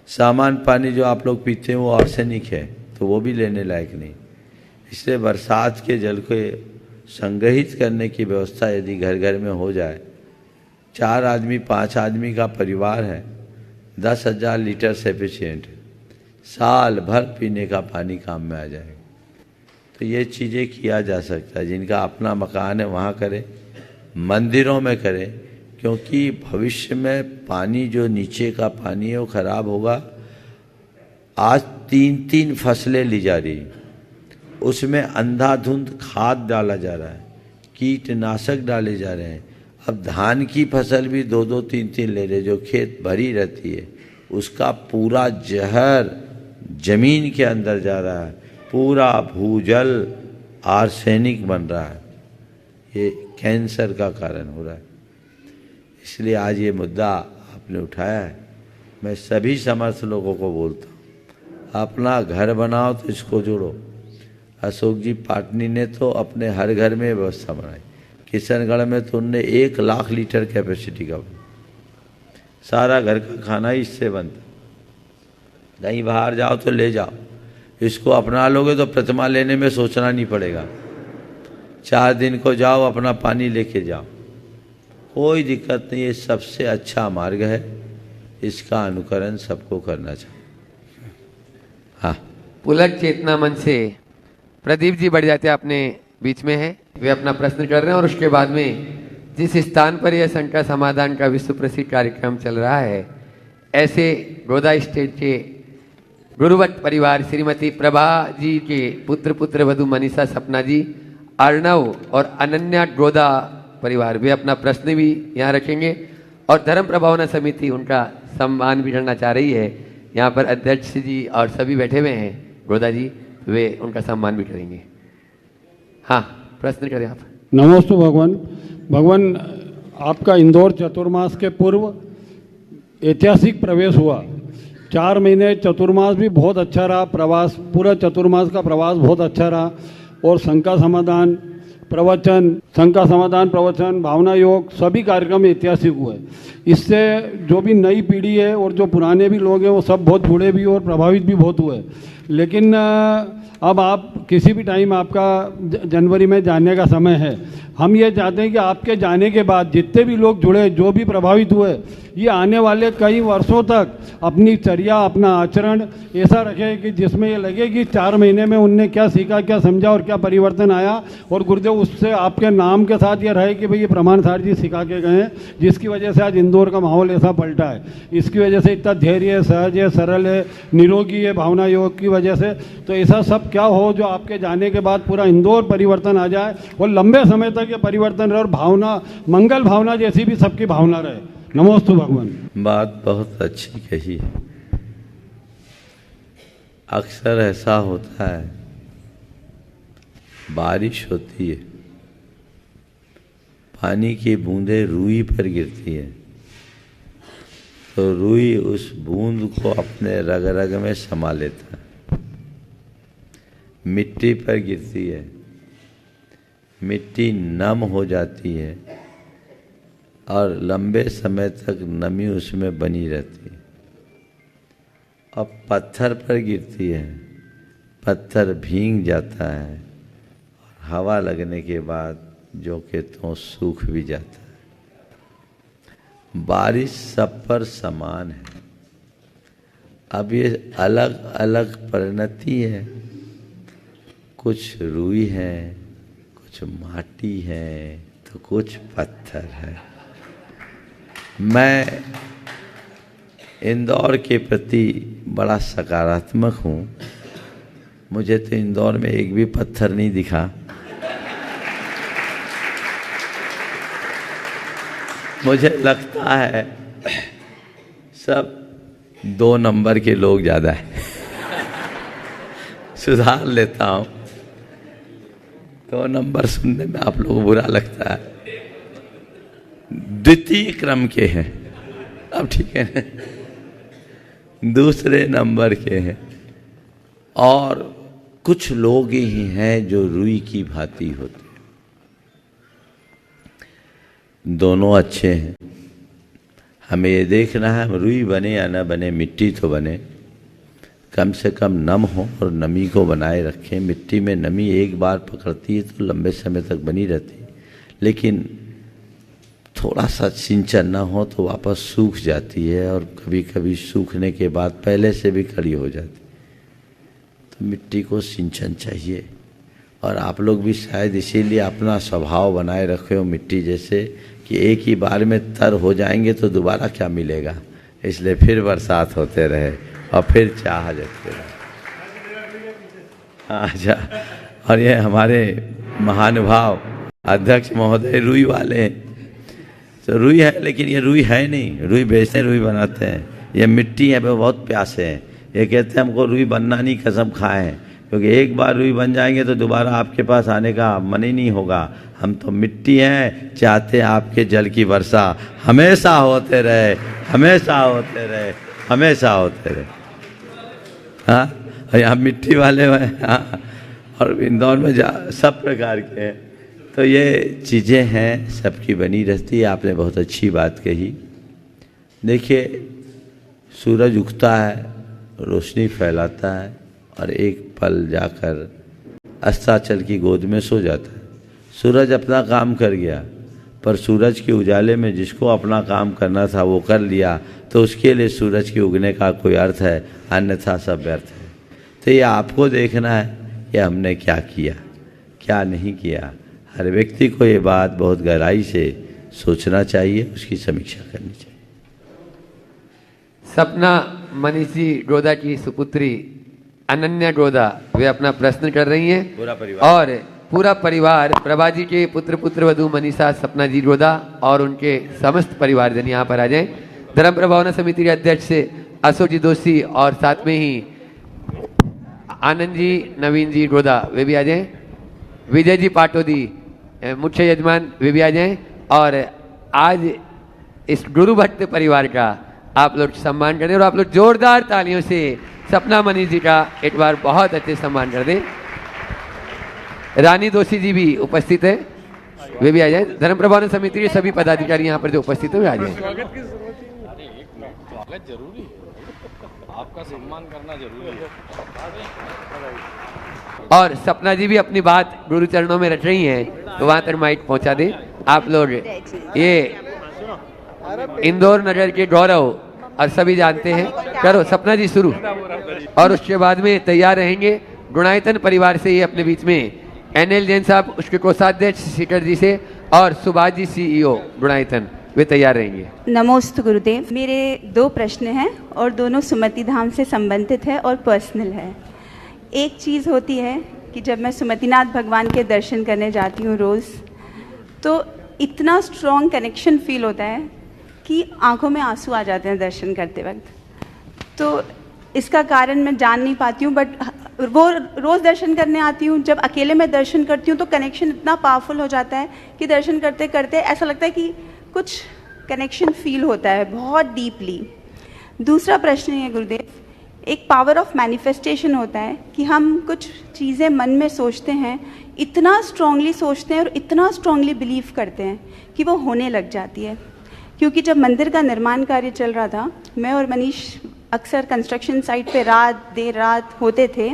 सामान्य पानी जो आप लोग पीते हैं वो आर्सेनिक है, तो वो भी लेने लायक नहीं। इसलिए बरसात के जल को संग्रहित करने की व्यवस्था यदि घर घर में हो जाए, 4 आदमी 5 आदमी का परिवार है, 10,000 लीटर सफिशिएंट है, साल भर पीने का पानी काम में आ जाएगा। तो ये चीज़ें किया जा सकता है। जिनका अपना मकान है वहाँ करें, मंदिरों में करें, क्योंकि भविष्य में पानी जो नीचे का पानी है वो खराब होगा। आज 3-3 फसलें ली जा रही, उसमें अंधाधुंध खाद डाला जा रहा है, कीटनाशक डाले जा रहे हैं। अब धान की फसल भी 2-2, 3-3 ले रहे, जो खेत भरी रहती है उसका पूरा जहर जमीन के अंदर जा रहा है, पूरा भूजल आर्सेनिक बन रहा है। ये कैंसर का कारण हो रहा है। इसलिए आज ये मुद्दा आपने उठाया है। मैं सभी समर्थ लोगों को बोलता हूँ, अपना घर बनाओ तो इसको जोड़ो। अशोक जी पाटनी ने तो अपने हर घर में व्यवस्था बनाई। किशनगढ़ में तो उनने 1 लाख लीटर कैपेसिटी का, सारा घर का खाना ही इससे बनता। कहीं बाहर जाओ तो ले जाओ, इसको अपना लोगे तो प्रतिमा लेने में सोचना नहीं पड़ेगा। 4 दिन को जाओ, अपना पानी लेके जाओ, कोई दिक्कत नहीं, ये सबसे अच्छा मार्ग है, इसका अनुकरण सबको करना चाहिए। हाँ, पुलक चेतना मन से प्रदीप जी बढ़ जाते अपने बीच में हैं, वे अपना प्रश्न कर रहे हैं और उसके बाद में जिस स्थान पर यह शंका समाधान का विश्व प्रसिद्ध कार्यक्रम चल रहा है, ऐसे गोदा स्टेट के गुरुवट परिवार श्रीमती प्रभा जी के पुत्र वधु मनीषा सपना जी, अर्णव और अनन्या गोदा परिवार वे अपना प्रश्न भी यहाँ रखेंगे और धर्म प्रभावना समिति उनका सम्मान भी करना चाह रही है। यहाँ पर अध्यक्ष जी और सभी बैठे हुए हैं गोदा जी, वे उनका सम्मान भी करेंगे। हाँ, प्रश्न करें आप। नमोस्तु भगवान। भगवान, आपका इंदौर चतुर्मास के पूर्व ऐतिहासिक प्रवेश हुआ। 4 महीने चतुर्मास भी बहुत अच्छा रहा, प्रवास पूरा चतुर्मास का प्रवास बहुत अच्छा रहा और शंका समाधान प्रवचन, भावना योग सभी कार्यक्रम ऐतिहासिक हुए। इससे जो भी नई पीढ़ी है और जो पुराने भी लोग हैं वो सब बहुत जुड़े भी और प्रभावित भी बहुत हुए। लेकिन अब आप किसी भी टाइम आपका जनवरी में जाने का समय है, हम ये चाहते हैं कि आपके जाने के बाद जितने भी लोग जुड़े, जो भी प्रभावित हुए, ये आने वाले कई वर्षों तक अपनी चर्या, अपना आचरण ऐसा रखे कि जिसमें ये लगे कि 4 महीने में उनने क्या सीखा, क्या समझा और क्या परिवर्तन आया। और गुरुदेव उससे आपके नाम के साथ ये रहे कि भाई ये प्रमाण सार जी सिखा के गए हैं, जिसकी वजह से आज इंदौर का माहौल ऐसा पलटा है। इसकी वजह से इतना धैर्य है, सहज है, सरल है, निरोगी है भावना योग की वजह से। तो ऐसा सब क्या हो जो आपके जाने के बाद पूरा इंदौर परिवर्तन आ जाए और लंबे समय तक ये परिवर्तन रहे और भावना, मंगल भावना जैसी भी सबकी भावना रहे। नमोस्तु भगवान। बात बहुत अच्छी कही है। अक्सर ऐसा होता है, बारिश होती है, पानी की बूंदें रुई पर गिरती है, तो रुई उस बूंद को अपने रग रग में समा लेता है। मिट्टी पर गिरती है, मिट्टी नम हो जाती है और लंबे समय तक नमी उसमें बनी रहती है। अब पत्थर पर गिरती है, पत्थर भीग जाता है और हवा लगने के बाद जो के तो सूख भी जाता है। बारिश सब पर समान है। अब ये अलग अलग परिणति है, कुछ रुई है, कुछ माटी है, तो कुछ पत्थर है। मैं इंदौर के प्रति बड़ा सकारात्मक हूँ। मुझे तो इंदौर में एक भी पत्थर नहीं दिखा। मुझे लगता है सब 2 नंबर के लोग ज़्यादा है। सुधार लेता हूँ, 2 नंबर सुनने में आप लोगों को बुरा लगता है, द्वितीय क्रम के हैं। अब ठीक है, दूसरे नंबर के हैं। और कुछ लोग ही हैं जो रुई की भांति होते हैं। दोनों अच्छे हैं। हमें ये देखना है हम रुई बने या न बने, मिट्टी तो बने, कम से कम नम हो और नमी को बनाए रखें। मिट्टी में नमी एक बार पकड़ती है तो लंबे समय तक बनी रहती है, लेकिन थोड़ा सा सिंचन ना हो तो वापस सूख जाती है और कभी कभी सूखने के बाद पहले से भी खड़ी हो जाती। तो मिट्टी को सिंचन चाहिए। और आप लोग भी शायद इसीलिए अपना स्वभाव बनाए रखे हो मिट्टी जैसे, कि एक ही बार में तर हो जाएंगे तो दोबारा क्या मिलेगा, इसलिए फिर बरसात होते रहे और फिर चाह जगते रहे। अच्छा, और ये हमारे महानुभाव अध्यक्ष महोदय रुई वाले हैं। तो रुई है, लेकिन ये रुई है नहीं, रुई बेचते रुई बनाते हैं। ये मिट्टी है, वो बहुत प्यासे हैं। ये कहते हैं हमको रुई बनना नहीं, कसम खाए हैं, क्योंकि एक बार रुई बन जाएंगे तो दोबारा आपके पास आने का मन ही नहीं होगा। हम तो मिट्टी हैं, चाहते हैं आपके जल की वर्षा हमेशा होते रहे, हमेशा होते रहे, हमेशा होते रहे। हाँ, और यहाँ मिट्टी वाले हैं। हाँ, और इंदौर में सब प्रकार के हैं। तो ये चीज़ें हैं, सबकी बनी रहती है। आपने बहुत अच्छी बात कही। देखिए, सूरज उगता है, रोशनी फैलाता है और एक पल जाकर अस्ताचल की गोद में सो जाता है। सूरज अपना काम कर गया, पर सूरज के उजाले में जिसको अपना काम करना था वो कर लिया, तो उसके लिए सूरज के उगने का कोई अर्थ है, अन्यथा सब व्यर्थ है। तो ये आपको देखना है कि हमने क्या किया, क्या नहीं किया। हर व्यक्ति को ये बात बहुत गहराई से सोचना चाहिए, उसकी समीक्षा करनी चाहिए। सपना मनीष जी डोदा की सुपुत्री अनन्या डोदा वे अपना प्रश्न कर रही हैं। पूरा परिवार और पूरा परिवार प्रभा जी के पुत्र वधू मनीषा सपना जी डोदा और उनके समस्त परिवारजन यहाँ पर आ जाएं। धर्म प्रभावना समिति के अध्यक्ष से अशोक जी दोषी और साथ में ही आनंद जी नवीन जी डोदा वे भी आ जाएं। विजय जी पाटोदी मुख्य यजमान वे भी आ जाएं। और आज इस गुरु भट्ट परिवार का आप लोग सम्मान करें और आप लोग जोरदार तालियों से सपना मनीष जी का एक बार बहुत अच्छे सम्मान कर दें। रानी दोषी जी भी उपस्थित है, वे भी आ जाएं। धर्म प्रभावना समिति के सभी पदाधिकारी यहाँ पर जो उपस्थित है वे आ जाएं। स्वागत जरूरी है, आपका सम्मान करना जरूरी है। और सपना जी भी अपनी बात गुरु चरणों में रख रही हैं, तो वहां तक माइक पहुंचा दें आप लोग। ये इंदौर नगर के गौरव और सभी जानते हैं। करो सपना जी शुरू, और उसके बाद में तैयार रहेंगे गुणायतन परिवार से। ये अपने बीच में एनएल जैन साहब, उसके कोषाध्यक्ष शिखर जी से, और सुभाष जी CEO गुणायतन, वे तैयार रहेंगे। नमोस्तु गुरुदेव। मेरे 2 प्रश्न हैं और दोनों सुमति धाम से संबंधित है और पर्सनल है। एक चीज़ होती है कि जब मैं सुमतिनाथ भगवान के दर्शन करने जाती हूँ रोज़, तो इतना स्ट्रॉन्ग कनेक्शन फील होता है कि आंखों में आंसू आ जाते हैं दर्शन करते वक्त। तो इसका कारण मैं जान नहीं पाती हूँ, बट वो रोज़ दर्शन करने आती हूँ। जब अकेले मैं दर्शन करती हूँ तो कनेक्शन इतना पावरफुल हो जाता है कि दर्शन करते करते ऐसा लगता है कि कुछ कनेक्शन फील होता है बहुत डीपली। दूसरा प्रश्न है गुरुदेव, एक पावर ऑफ मैनिफेस्टेशन होता है कि हम कुछ चीज़ें मन में सोचते हैं, इतना स्ट्रांगली सोचते हैं और इतना स्ट्रांगली बिलीव करते हैं कि वो होने लग जाती है। क्योंकि जब मंदिर का निर्माण कार्य चल रहा था, मैं और मनीष अक्सर कंस्ट्रक्शन साइट पे देर रात होते थे।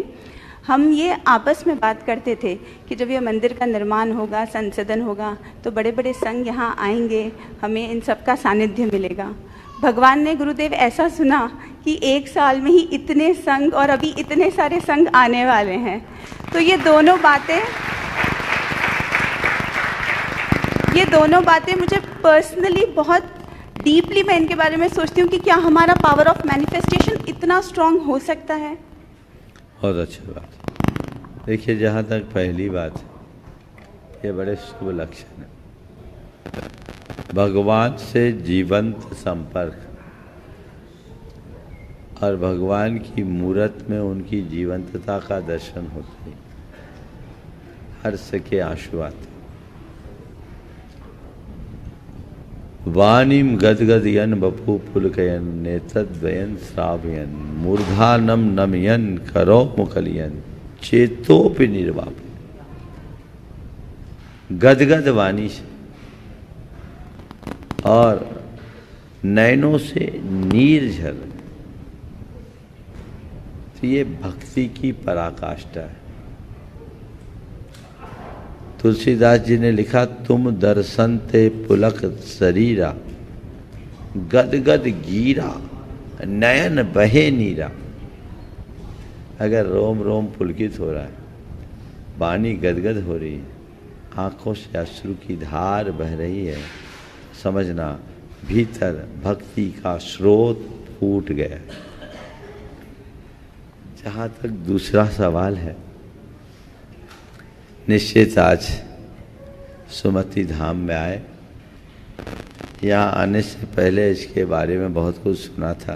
हम ये आपस में बात करते थे कि जब ये मंदिर का निर्माण होगा, संसदन होगा, तो बड़े बड़े संघ यहाँ आएंगे, हमें इन सब का सानिध्य मिलेगा। भगवान ने गुरुदेव ऐसा सुना कि 1 साल में ही इतने संघ और अभी इतने सारे संघ आने वाले हैं। तो ये दोनों बातें मुझे पर्सनली बहुत डीपली, मैं इनके बारे में सोचती हूँ कि क्या हमारा पावर ऑफ मैनिफेस्टेशन इतना स्ट्रांग हो सकता है। बहुत अच्छी बात। देखिए, जहाँ तक पहली बात है, ये बड़े शुभ लक्षण है। भगवान से जीवंत संपर्क और भगवान की मूरत में उनकी जीवंतता का दर्शन होते ही हर्ष के आंसू आते। वाणीम गदगदयन बपू पुलकयन नेतद्वयन श्रावयन मूर्धानम नमयन करो मुकलियन चेतोपि निर्वाप। गदगद वाणी से और नयनों से नीर झर, तो ये भक्ति की पराकाष्ठा है। तुलसीदास जी ने लिखा, तुम दर्शन ते पुलक शरीरा गदगद गीरा नयन बहे नीरा। अगर रोम रोम पुलकित हो रहा है, वाणी गदगद हो रही है, आंखों से अश्रु की धार बह रही है, समझना भीतर भक्ति का स्रोत फूट गया है। जहाँ तक दूसरा सवाल है, निश्चित आज सुमति धाम में आए। यहाँ आने से पहले इसके बारे में बहुत कुछ सुना था,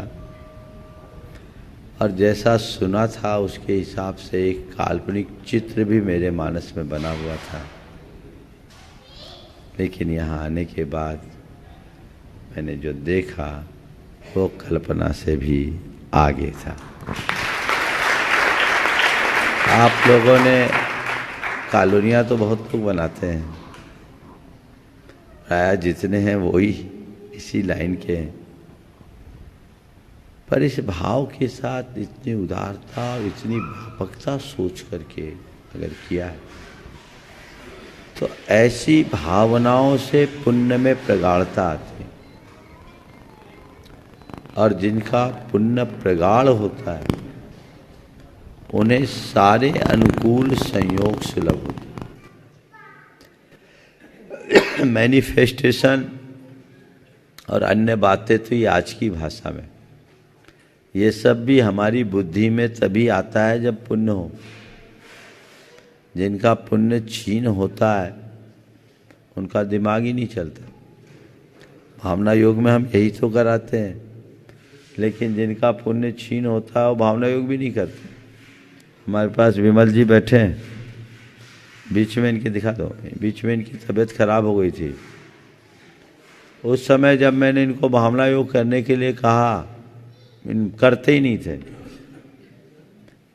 और जैसा सुना था उसके हिसाब से एक काल्पनिक चित्र भी मेरे मानस में बना हुआ था। लेकिन यहाँ आने के बाद मैंने जो देखा वो कल्पना से भी आगे था। आप लोगों ने कॉलोनियाँ तो बहुत लोग बनाते हैं, प्राय जितने हैं वही इसी लाइन के हैं, पर इस भाव के साथ इतनी उदारता और इतनी व्यापकता सोच करके अगर किया है तो ऐसी भावनाओं से पुण्य में प्रगाढ़ता आती है, और जिनका पुण्य प्रगाढ़ होता है उन्हें सारे अनुकूल संयोग सुलभ होते हैं। मैनिफेस्टेशन और अन्य बातें तो ये आज की भाषा में, ये सब भी हमारी बुद्धि में तभी आता है जब पुण्य हो। जिनका पुण्य क्षीण होता है उनका दिमाग ही नहीं चलता। भावना योग में हम यही तो कराते हैं, लेकिन जिनका पुण्य क्षीण होता है वो भावना योग भी नहीं करते। हमारे पास विमल जी बैठे हैं, बीच में इनकी दिखा दो, बीच में इनकी तबीयत खराब हो गई थी। उस समय जब मैंने इनको भावना योग करने के लिए कहा, करते ही नहीं थे।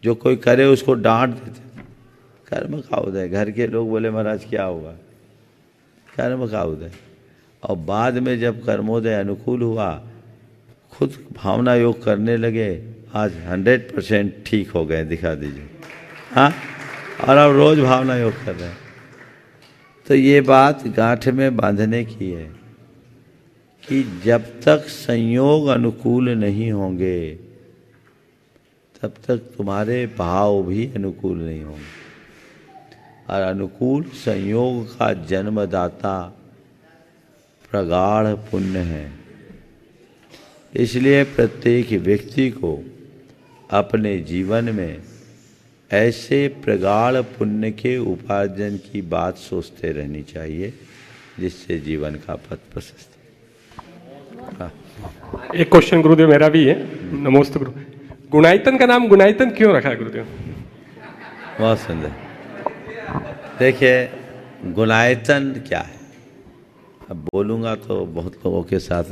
जो कोई करे उसको डांट देते। कर्म का उदय, घर के लोग बोले महाराज क्या होगा, कर्म का उदय। और बाद में जब कर्मोदय अनुकूल हुआ, खुद भावना योग करने लगे, आज 100% ठीक हो गए, दिखा दीजिए। हाँ, और अब रोज भावना योग कर रहे हैं। तो ये बात गांठ में बांधने की है कि जब तक संयोग अनुकूल नहीं होंगे तब तक तुम्हारे भाव भी अनुकूल नहीं होंगे। और अनुकूल संयोग का जन्मदाता प्रगाढ़ पुण्य है। इसलिए प्रत्येक व्यक्ति को अपने जीवन में ऐसे प्रगाढ़ पुण्य के उपार्जन की बात सोचते रहनी चाहिए, जिससे जीवन का पथ प्रशस्त। एक क्वेश्चन गुरुदेव मेरा भी है। नमोस्तु गुरु। गुणायतन का नाम गुणायतन क्यों रखा है गुरुदेव? बहुत सुंदर। देखिए, गुणायतन क्या है, अब बोलूँगा तो बहुत लोगों के साथ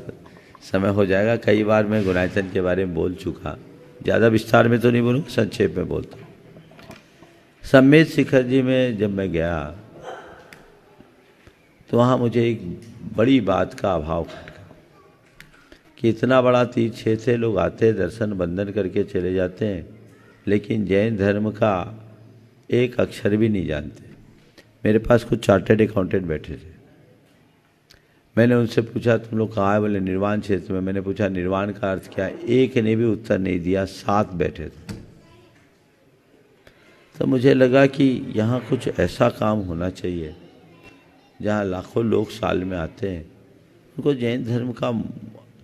समय हो जाएगा। कई बार मैं गुणायतन के बारे में बोल चुका, ज़्यादा विस्तार में तो नहीं बोलूँगा, संक्षेप में बोलता हूँ। सम्मेद शिखर जी में जब मैं गया तो वहाँ मुझे एक बड़ी बात का अभाव खटका कि इतना बड़ा तीर्थ क्षेत्र है, लोग आते हैं, दर्शन बंदन करके चले जाते हैं, लेकिन जैन धर्म का एक अक्षर भी नहीं जानते। मेरे पास कुछ चार्टर्ड अकाउंटेंट बैठे थे। मैंने उनसे पूछा तुम लोग कहाँ है? बोले निर्वाण क्षेत्र में। मैंने पूछा निर्वाण का अर्थ क्या है? एक ने भी उत्तर नहीं दिया, 7 बैठे थे। तो मुझे लगा कि यहाँ कुछ ऐसा काम होना चाहिए जहाँ लाखों लोग साल में आते हैं, उनको जैन धर्म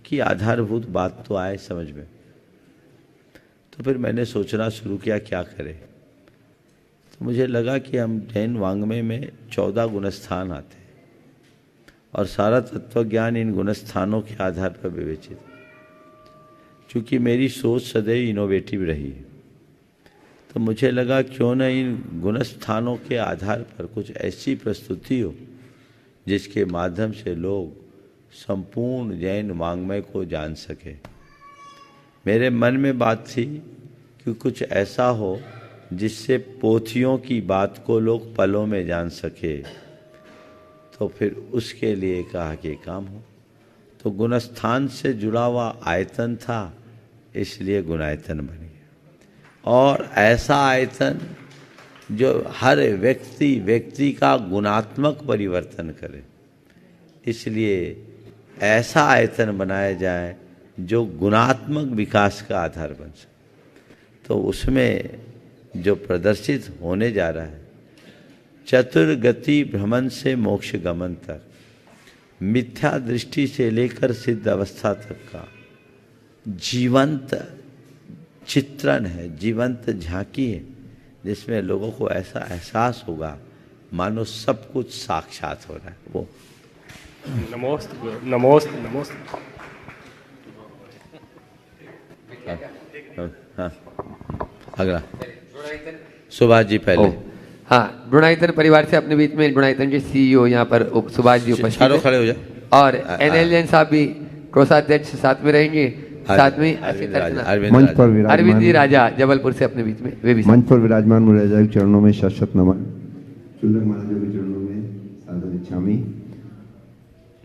की आधारभूत बात तो आए समझ में। तो फिर मैंने सोचना शुरू किया क्या करें। तो मुझे लगा कि हम जैन वाङ्मय में 14 गुणस्थान आते हैं और सारा तत्वज्ञान इन गुणस्थानों के आधार पर विवेचित। चूँकि मेरी सोच सदैव इनोवेटिव रही है, तो मुझे लगा क्यों न इन गुणस्थानों के आधार पर कुछ ऐसी प्रस्तुति हो जिसके माध्यम से लोग संपूर्ण जैन वाङ्मय को जान सके। मेरे मन में बात थी कि कुछ ऐसा हो जिससे पोथियों की बात को लोग पलों में जान सके। तो फिर उसके लिए कहा कि काम हो। तो गुणस्थान से जुड़ा हुआ आयतन था, इसलिए गुणायतन बन गया। और ऐसा आयतन जो हर व्यक्ति का गुणात्मक परिवर्तन करे, इसलिए ऐसा आयतन बनाया जाए जो गुणात्मक विकास का आधार बन सके। तो उसमें जो प्रदर्शित होने जा रहा है, चतुर्गति भ्रमण से मोक्ष गमन तक, मिथ्या दृष्टि से लेकर सिद्ध अवस्था तक का जीवंत चित्रण है, जीवंत झांकी है, जिसमें लोगों को ऐसा एहसास होगा मानो सब कुछ साक्षात हो रहा है। वो नमोस्तु नमोस्तु नमोस्तु। हाँ, अगला सुभाष जी पहले। हाँ, गुणायतन परिवार से अपने बीच में गुणायतन के सीईओ यहाँ पर सुभाष जी उपस्थित हैं। खड़े हो जाए। और एनएल जैन साहब भी कोषाध्यक्ष साथ में रहेंगे। साथ में अरविंद जी राजा जबलपुर से अपने बीच में, वे भी मंच पर विराजमान मुराजा के चरणों में शत नमन। शुल्लक महाराज के चरणों में सादर इच्छामि।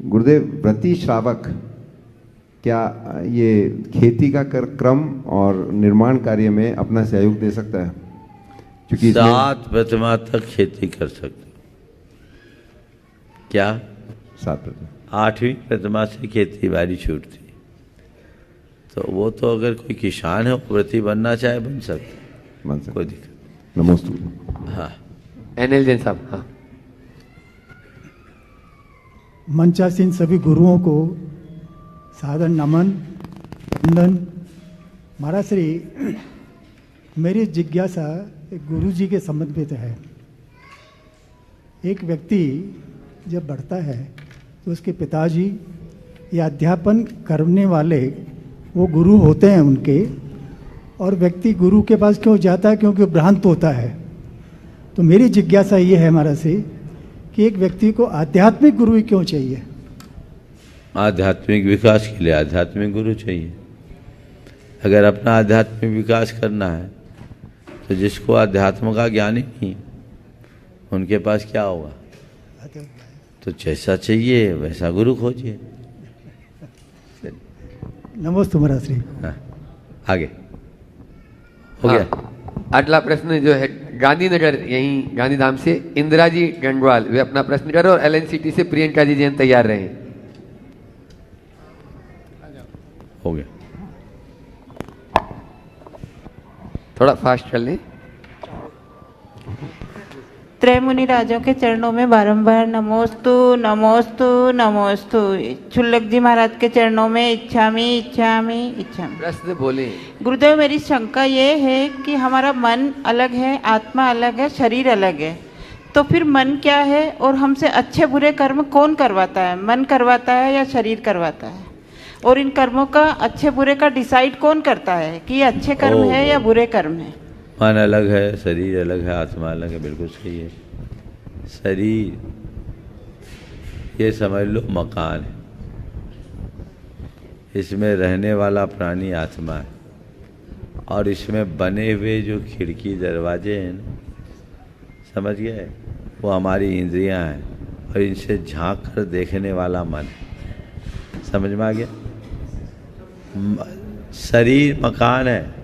गुरुदेव, व्रती श्रावक क्या ये खेती का क्रम और निर्माण कार्य में अपना सहयोग दे सकता है? क्योंकि 7 प्रतिमा तक खेती कर सकते, क्या 7%? 8वीं प्रतिमा से खेती बाड़ी छूटती, तो वो तो अगर कोई किसान है व्रती बनना चाहे बन सकता, बन सकते, कोई दिक्कत। नमोस्तु। हाँ एनएल जैन साहब। हाँ, मंचासीन सभी गुरुओं को सादर नमन वंदन। महाराज श्री, मेरी जिज्ञासा एक गुरु जी के संबंधित है। एक व्यक्ति जब बढ़ता है तो उसके पिताजी या अध्यापन करने वाले वो गुरु होते हैं उनके, और व्यक्ति गुरु के पास क्यों जाता है? क्योंकि वो भ्रांत होता है। तो मेरी जिज्ञासा ये है महाराज से कि एक व्यक्ति को आध्यात्मिक गुरु ही क्यों चाहिए? आध्यात्मिक विकास के लिए आध्यात्मिक गुरु चाहिए। अगर अपना आध्यात्मिक विकास करना है तो जिसको अध्यात्म का ज्ञान ही नहीं, उनके पास क्या होगा? तो जैसा चाहिए वैसा गुरु खोजिए। नमस्ते महाराज श्री। हाँ, आगे हो गया। अगला प्रश्न जो है गांधीनगर, यहीं गांधीधाम से इंदिरा जी गंगवाल, वे अपना प्रश्न करें, और एलएनसीटी से प्रियंका जी जैन तैयार रहे। हो गया, थोड़ा फास्ट कर लें। त्रैमुनि राजों के चरणों में बारंबार नमोस्तु नमोस्तु नमोस्तु। शुल्लक जी महाराज के चरणों में इच्छामी इच्छामी इच्छामी। प्रश्न बोले। गुरुदेव, मेरी शंका ये है कि हमारा मन अलग है, आत्मा अलग है, शरीर अलग है, तो फिर मन क्या है और हमसे अच्छे बुरे कर्म कौन करवाता है? मन करवाता है या शरीर करवाता है? और इन कर्मों का अच्छे बुरे का डिसाइड कौन करता है कि ये अच्छे कर्म है या बुरे कर्म है? मन अलग है, शरीर अलग है, आत्मा अलग है, बिल्कुल सही है। शरीर ये समझ लो मकान है, इसमें रहने वाला प्राणी आत्मा है, और इसमें बने हुए जो खिड़की दरवाजे हैं ना, समझ गए, वो हमारी इंद्रियां हैं, और इनसे झांक कर देखने वाला मन है। समझ में आ गया? शरीर मकान है,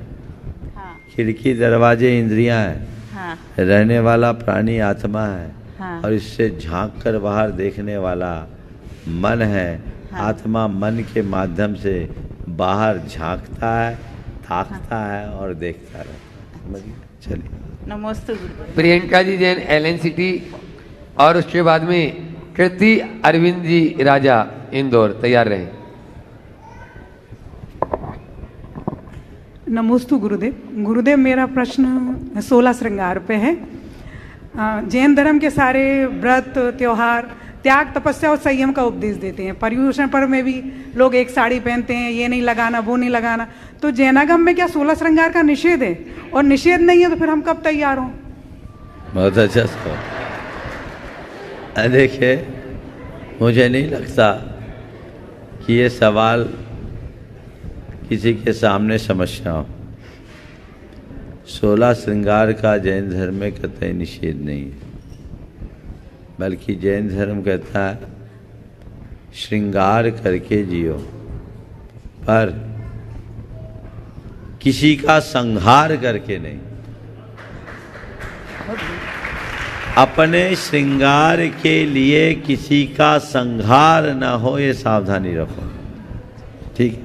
खिड़की दरवाजे इंद्रियां हैं, हाँ। रहने वाला प्राणी आत्मा है, हाँ। और इससे झांक कर बाहर देखने वाला मन है। हाँ। आत्मा मन के माध्यम से बाहर झांकता है, ताकता है और देखता रहता है। समझिए? चलिए। नमस्ते। प्रियंका जी जैन एलएनसीटी, और उसके बाद में कृति अरविंद जी राजा इंदौर, तैयार रहे। नमोस्तु गुरुदेव। गुरुदेव, मेरा प्रश्न 16 श्रृंगार पे है। जैन धर्म के सारे व्रत त्योहार त्याग, तपस्या और संयम का उपदेश देते हैं। पर्युषण पर्व में भी लोग एक साड़ी पहनते हैं, ये नहीं लगाना वो नहीं लगाना। तो जैनागम में क्या 16 श्रृंगार का निषेध है? और निषेध नहीं है तो फिर हम कब तैयार हों? बहुत अच्छा सवाल। देखिए, मुझे नहीं लगता कि ये सवाल किसी के सामने समझना हो। 16 श्रृंगार का जैन धर्म में कतई निषेध नहीं है, बल्कि जैन धर्म कहता है श्रृंगार करके जियो, पर किसी का संहार करके नहीं। अपने श्रृंगार के लिए किसी का संहार न हो, ये सावधानी रखो। ठीक है?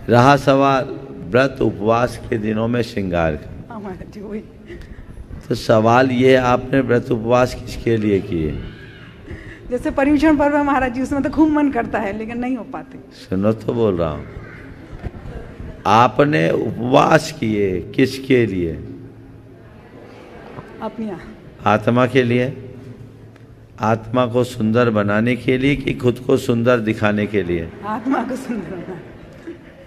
रहा सवाल व्रत उपवास के दिनों में श्रृंगार का, तो सवाल ये, आपने व्रत उपवास किसके लिए किए? जैसे पर्युषण पर्व है महाराज जी, उसमें तो खूब मन करता है लेकिन नहीं हो पाते। सुनो तो बोल रहा हूँ, आपने उपवास किए किसके लिए? अपनी आत्मा के लिए। आत्मा को सुंदर बनाने के लिए कि खुद को सुंदर दिखाने के लिए? आत्मा को सुंदर बनाने।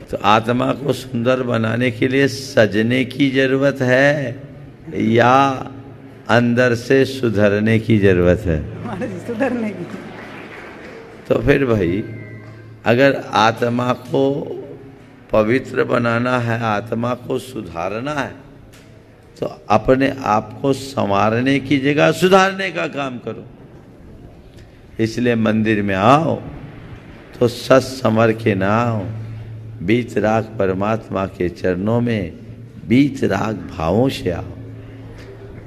तो आत्मा को सुंदर बनाने के लिए सजने की जरूरत है या अंदर से सुधरने की जरूरत है? सुधरने की। तो फिर भाई, अगर आत्मा को पवित्र बनाना है, आत्मा को सुधारना है, तो अपने आप को संवारने की जगह सुधारने का काम करो। इसलिए मंदिर में आओ तो सच संवर के ना आओ, बीत राग परमात्मा के चरणों में बीत राग भावों से आओ।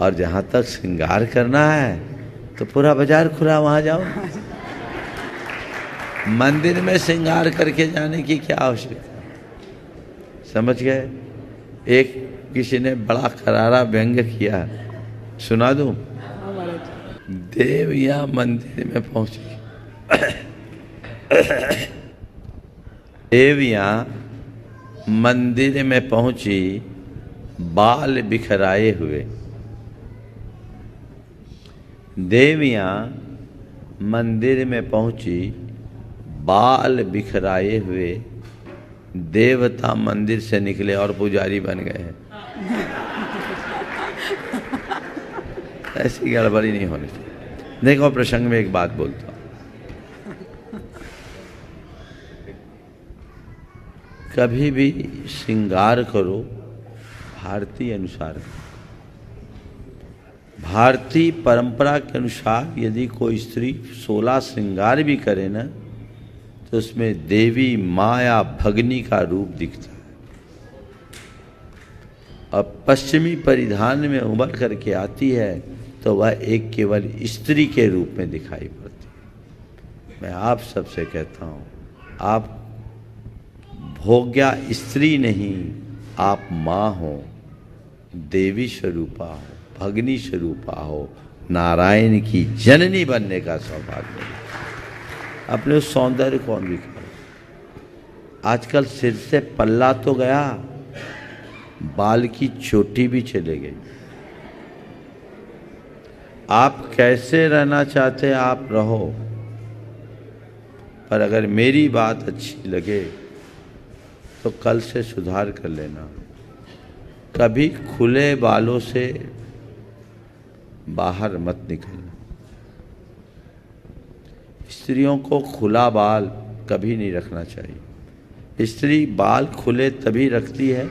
और जहाँ तक श्रृंगार करना है तो पूरा बाजार खुला, वहाँ जाओ। मंदिर में श्रृंगार करके जाने की क्या आवश्यकता, समझ गए। एक किसी ने बड़ा करारा व्यंग किया, सुना दूं। देवियाँ मंदिर में पहुंची, देवियाँ मंदिर में पहुंची बाल बिखराए हुए। देवियाँ मंदिर में पहुंची बाल बिखराए हुए। देवता मंदिर से निकले और पुजारी बन गए हैं। ऐसी गड़बड़ी नहीं होनी चाहिए। देखो, प्रसंग में एक बात बोलता हूं, कभी भी श्रृंगार करो भारतीय अनुसार। भारतीय परंपरा के अनुसार यदि कोई स्त्री 16 श्रृंगार भी करे ना, तो उसमें देवी माया भगनी का रूप दिखता है। अब पश्चिमी परिधान में उभर करके आती है तो वह एक केवल स्त्री के रूप में दिखाई पड़ती है। मैं आप सबसे कहता हूँ, आप भोग्या स्त्री नहीं, आप माँ हो, देवी स्वरूपा हो, भगनी स्वरूपा हो, नारायण की जननी बनने का सौभाग्य है। अपने उस सौंदर्य को अंगीकार। आजकल सिर से पल्ला तो गया, बाल की चोटी भी चले गई। आप कैसे रहना चाहते हैं आप रहो, पर अगर मेरी बात अच्छी लगे तो कल से सुधार कर लेना। कभी खुले बालों से बाहर मत निकलना। स्त्रियों को खुला बाल कभी नहीं रखना चाहिए। स्त्री बाल खुले तभी रखती है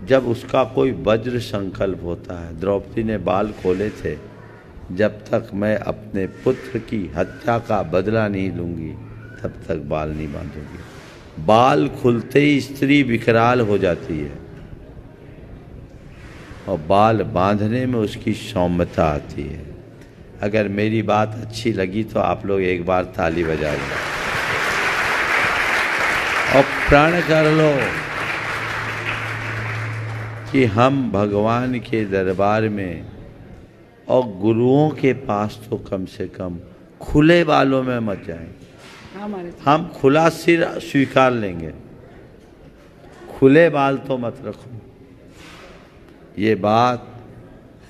जब उसका कोई वज्र संकल्प होता है। द्रौपदी ने बाल खोले थे, जब तक मैं अपने पुत्र की हत्या का बदला नहीं लूंगी तब तक बाल नहीं बांधूंगी। बाल खुलते ही स्त्री विकराल हो जाती है और बाल बांधने में उसकी सौम्यता आती है। अगर मेरी बात अच्छी लगी तो आप लोग एक बार ताली बजा लो और प्रण कर लो कि हम भगवान के दरबार में और गुरुओं के पास तो कम से कम खुले बालों में मत जाएं। हम खुला सिर स्वीकार लेंगे, खुले बाल तो मत रखो। ये बात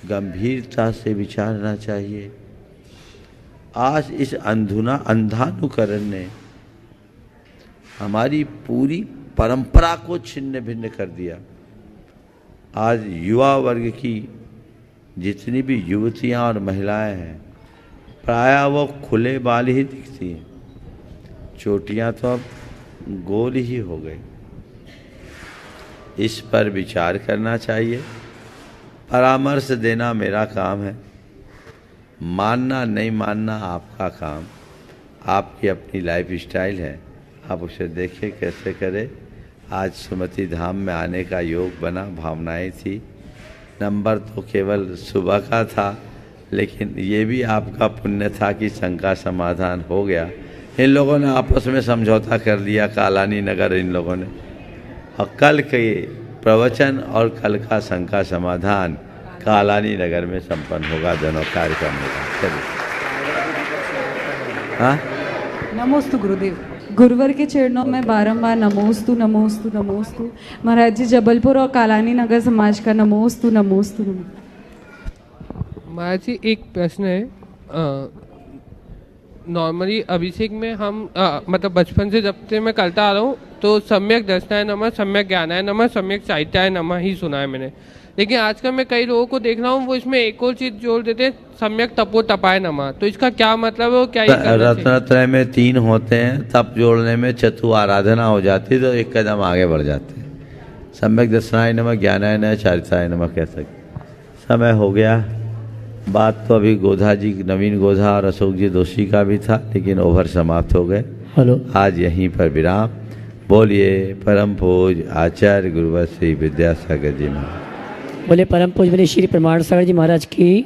गंभीरता से विचारना चाहिए। आज इस अंधानुकरण ने हमारी पूरी परंपरा को छिन्न भिन्न कर दिया। आज युवा वर्ग की जितनी भी युवतियां और महिलाएं हैं, प्रायः वो खुले बाल ही दिखती हैं। चोटियां तो अब गोल ही हो गई। इस पर विचार करना चाहिए। परामर्श देना मेरा काम है, मानना नहीं मानना आपका काम। आपकी अपनी लाइफ स्टाइल है, आप उसे देखिए कैसे करें। आज सुमति धाम में आने का योग बना, भावनाएं थी। नंबर तो केवल सुबह का था, लेकिन ये भी आपका पुण्य था कि शंका समाधान हो गया। इन लोगों ने आपस में समझौता कर लिया, कालानी नगर इन लोगों ने। और कल के प्रवचन और कल का शंका समाधान कालानी नगर में संपन्न होगा। दोनों कार्यक्रम होगा। चलिए, हाँ, नमोस्तु गुरुदेव। गुरुवर के चरणों में बारंबार नमोस्तु नमोस्तु नमोस्तु। महाराज जी, जबलपुर और कालानी नगर समाज का नमोस्तु नमोस्तु नमोस्तु। महाराज जी, एक प्रश्न है। नॉर्मली अभिषेक में हम मतलब बचपन से जब से मैं करता आ रहा हूँ तो सम्यक दर्शनाय नमः, सम्यक ज्ञानाय नमः, सम्यक साहित्याय नमः ही सुना है मैंने। लेकिन आजकल मैं कई लोगों को देख रहा हूँ वो इसमें एक और चीज जोड़ देते हैं, सम्यक तपो तपाय नमः। तो इसका क्या मतलब है, वो क्या रत्नत्रय में 3 होते हैं, तप जोड़ने में चतु आराधना हो जाती है, तो एक कदम आगे बढ़ जाते हैं। सम्यक दर्शनाय नमः, ज्ञानाय नमः, चारिताय नमः कह सकते। समय हो गया। बात तो अभी गोधा जी, नवीन गोधा और अशोक जी दोषी का भी था, लेकिन ओवर समाप्त हो गए। हेलो, आज यहीं पर विराम। बोलिए परम पूज आचार्य गुरुवर श्री विद्यासागर जी महाराज। बोले परम पूज्य श्री प्रमाण सागर जी महाराज की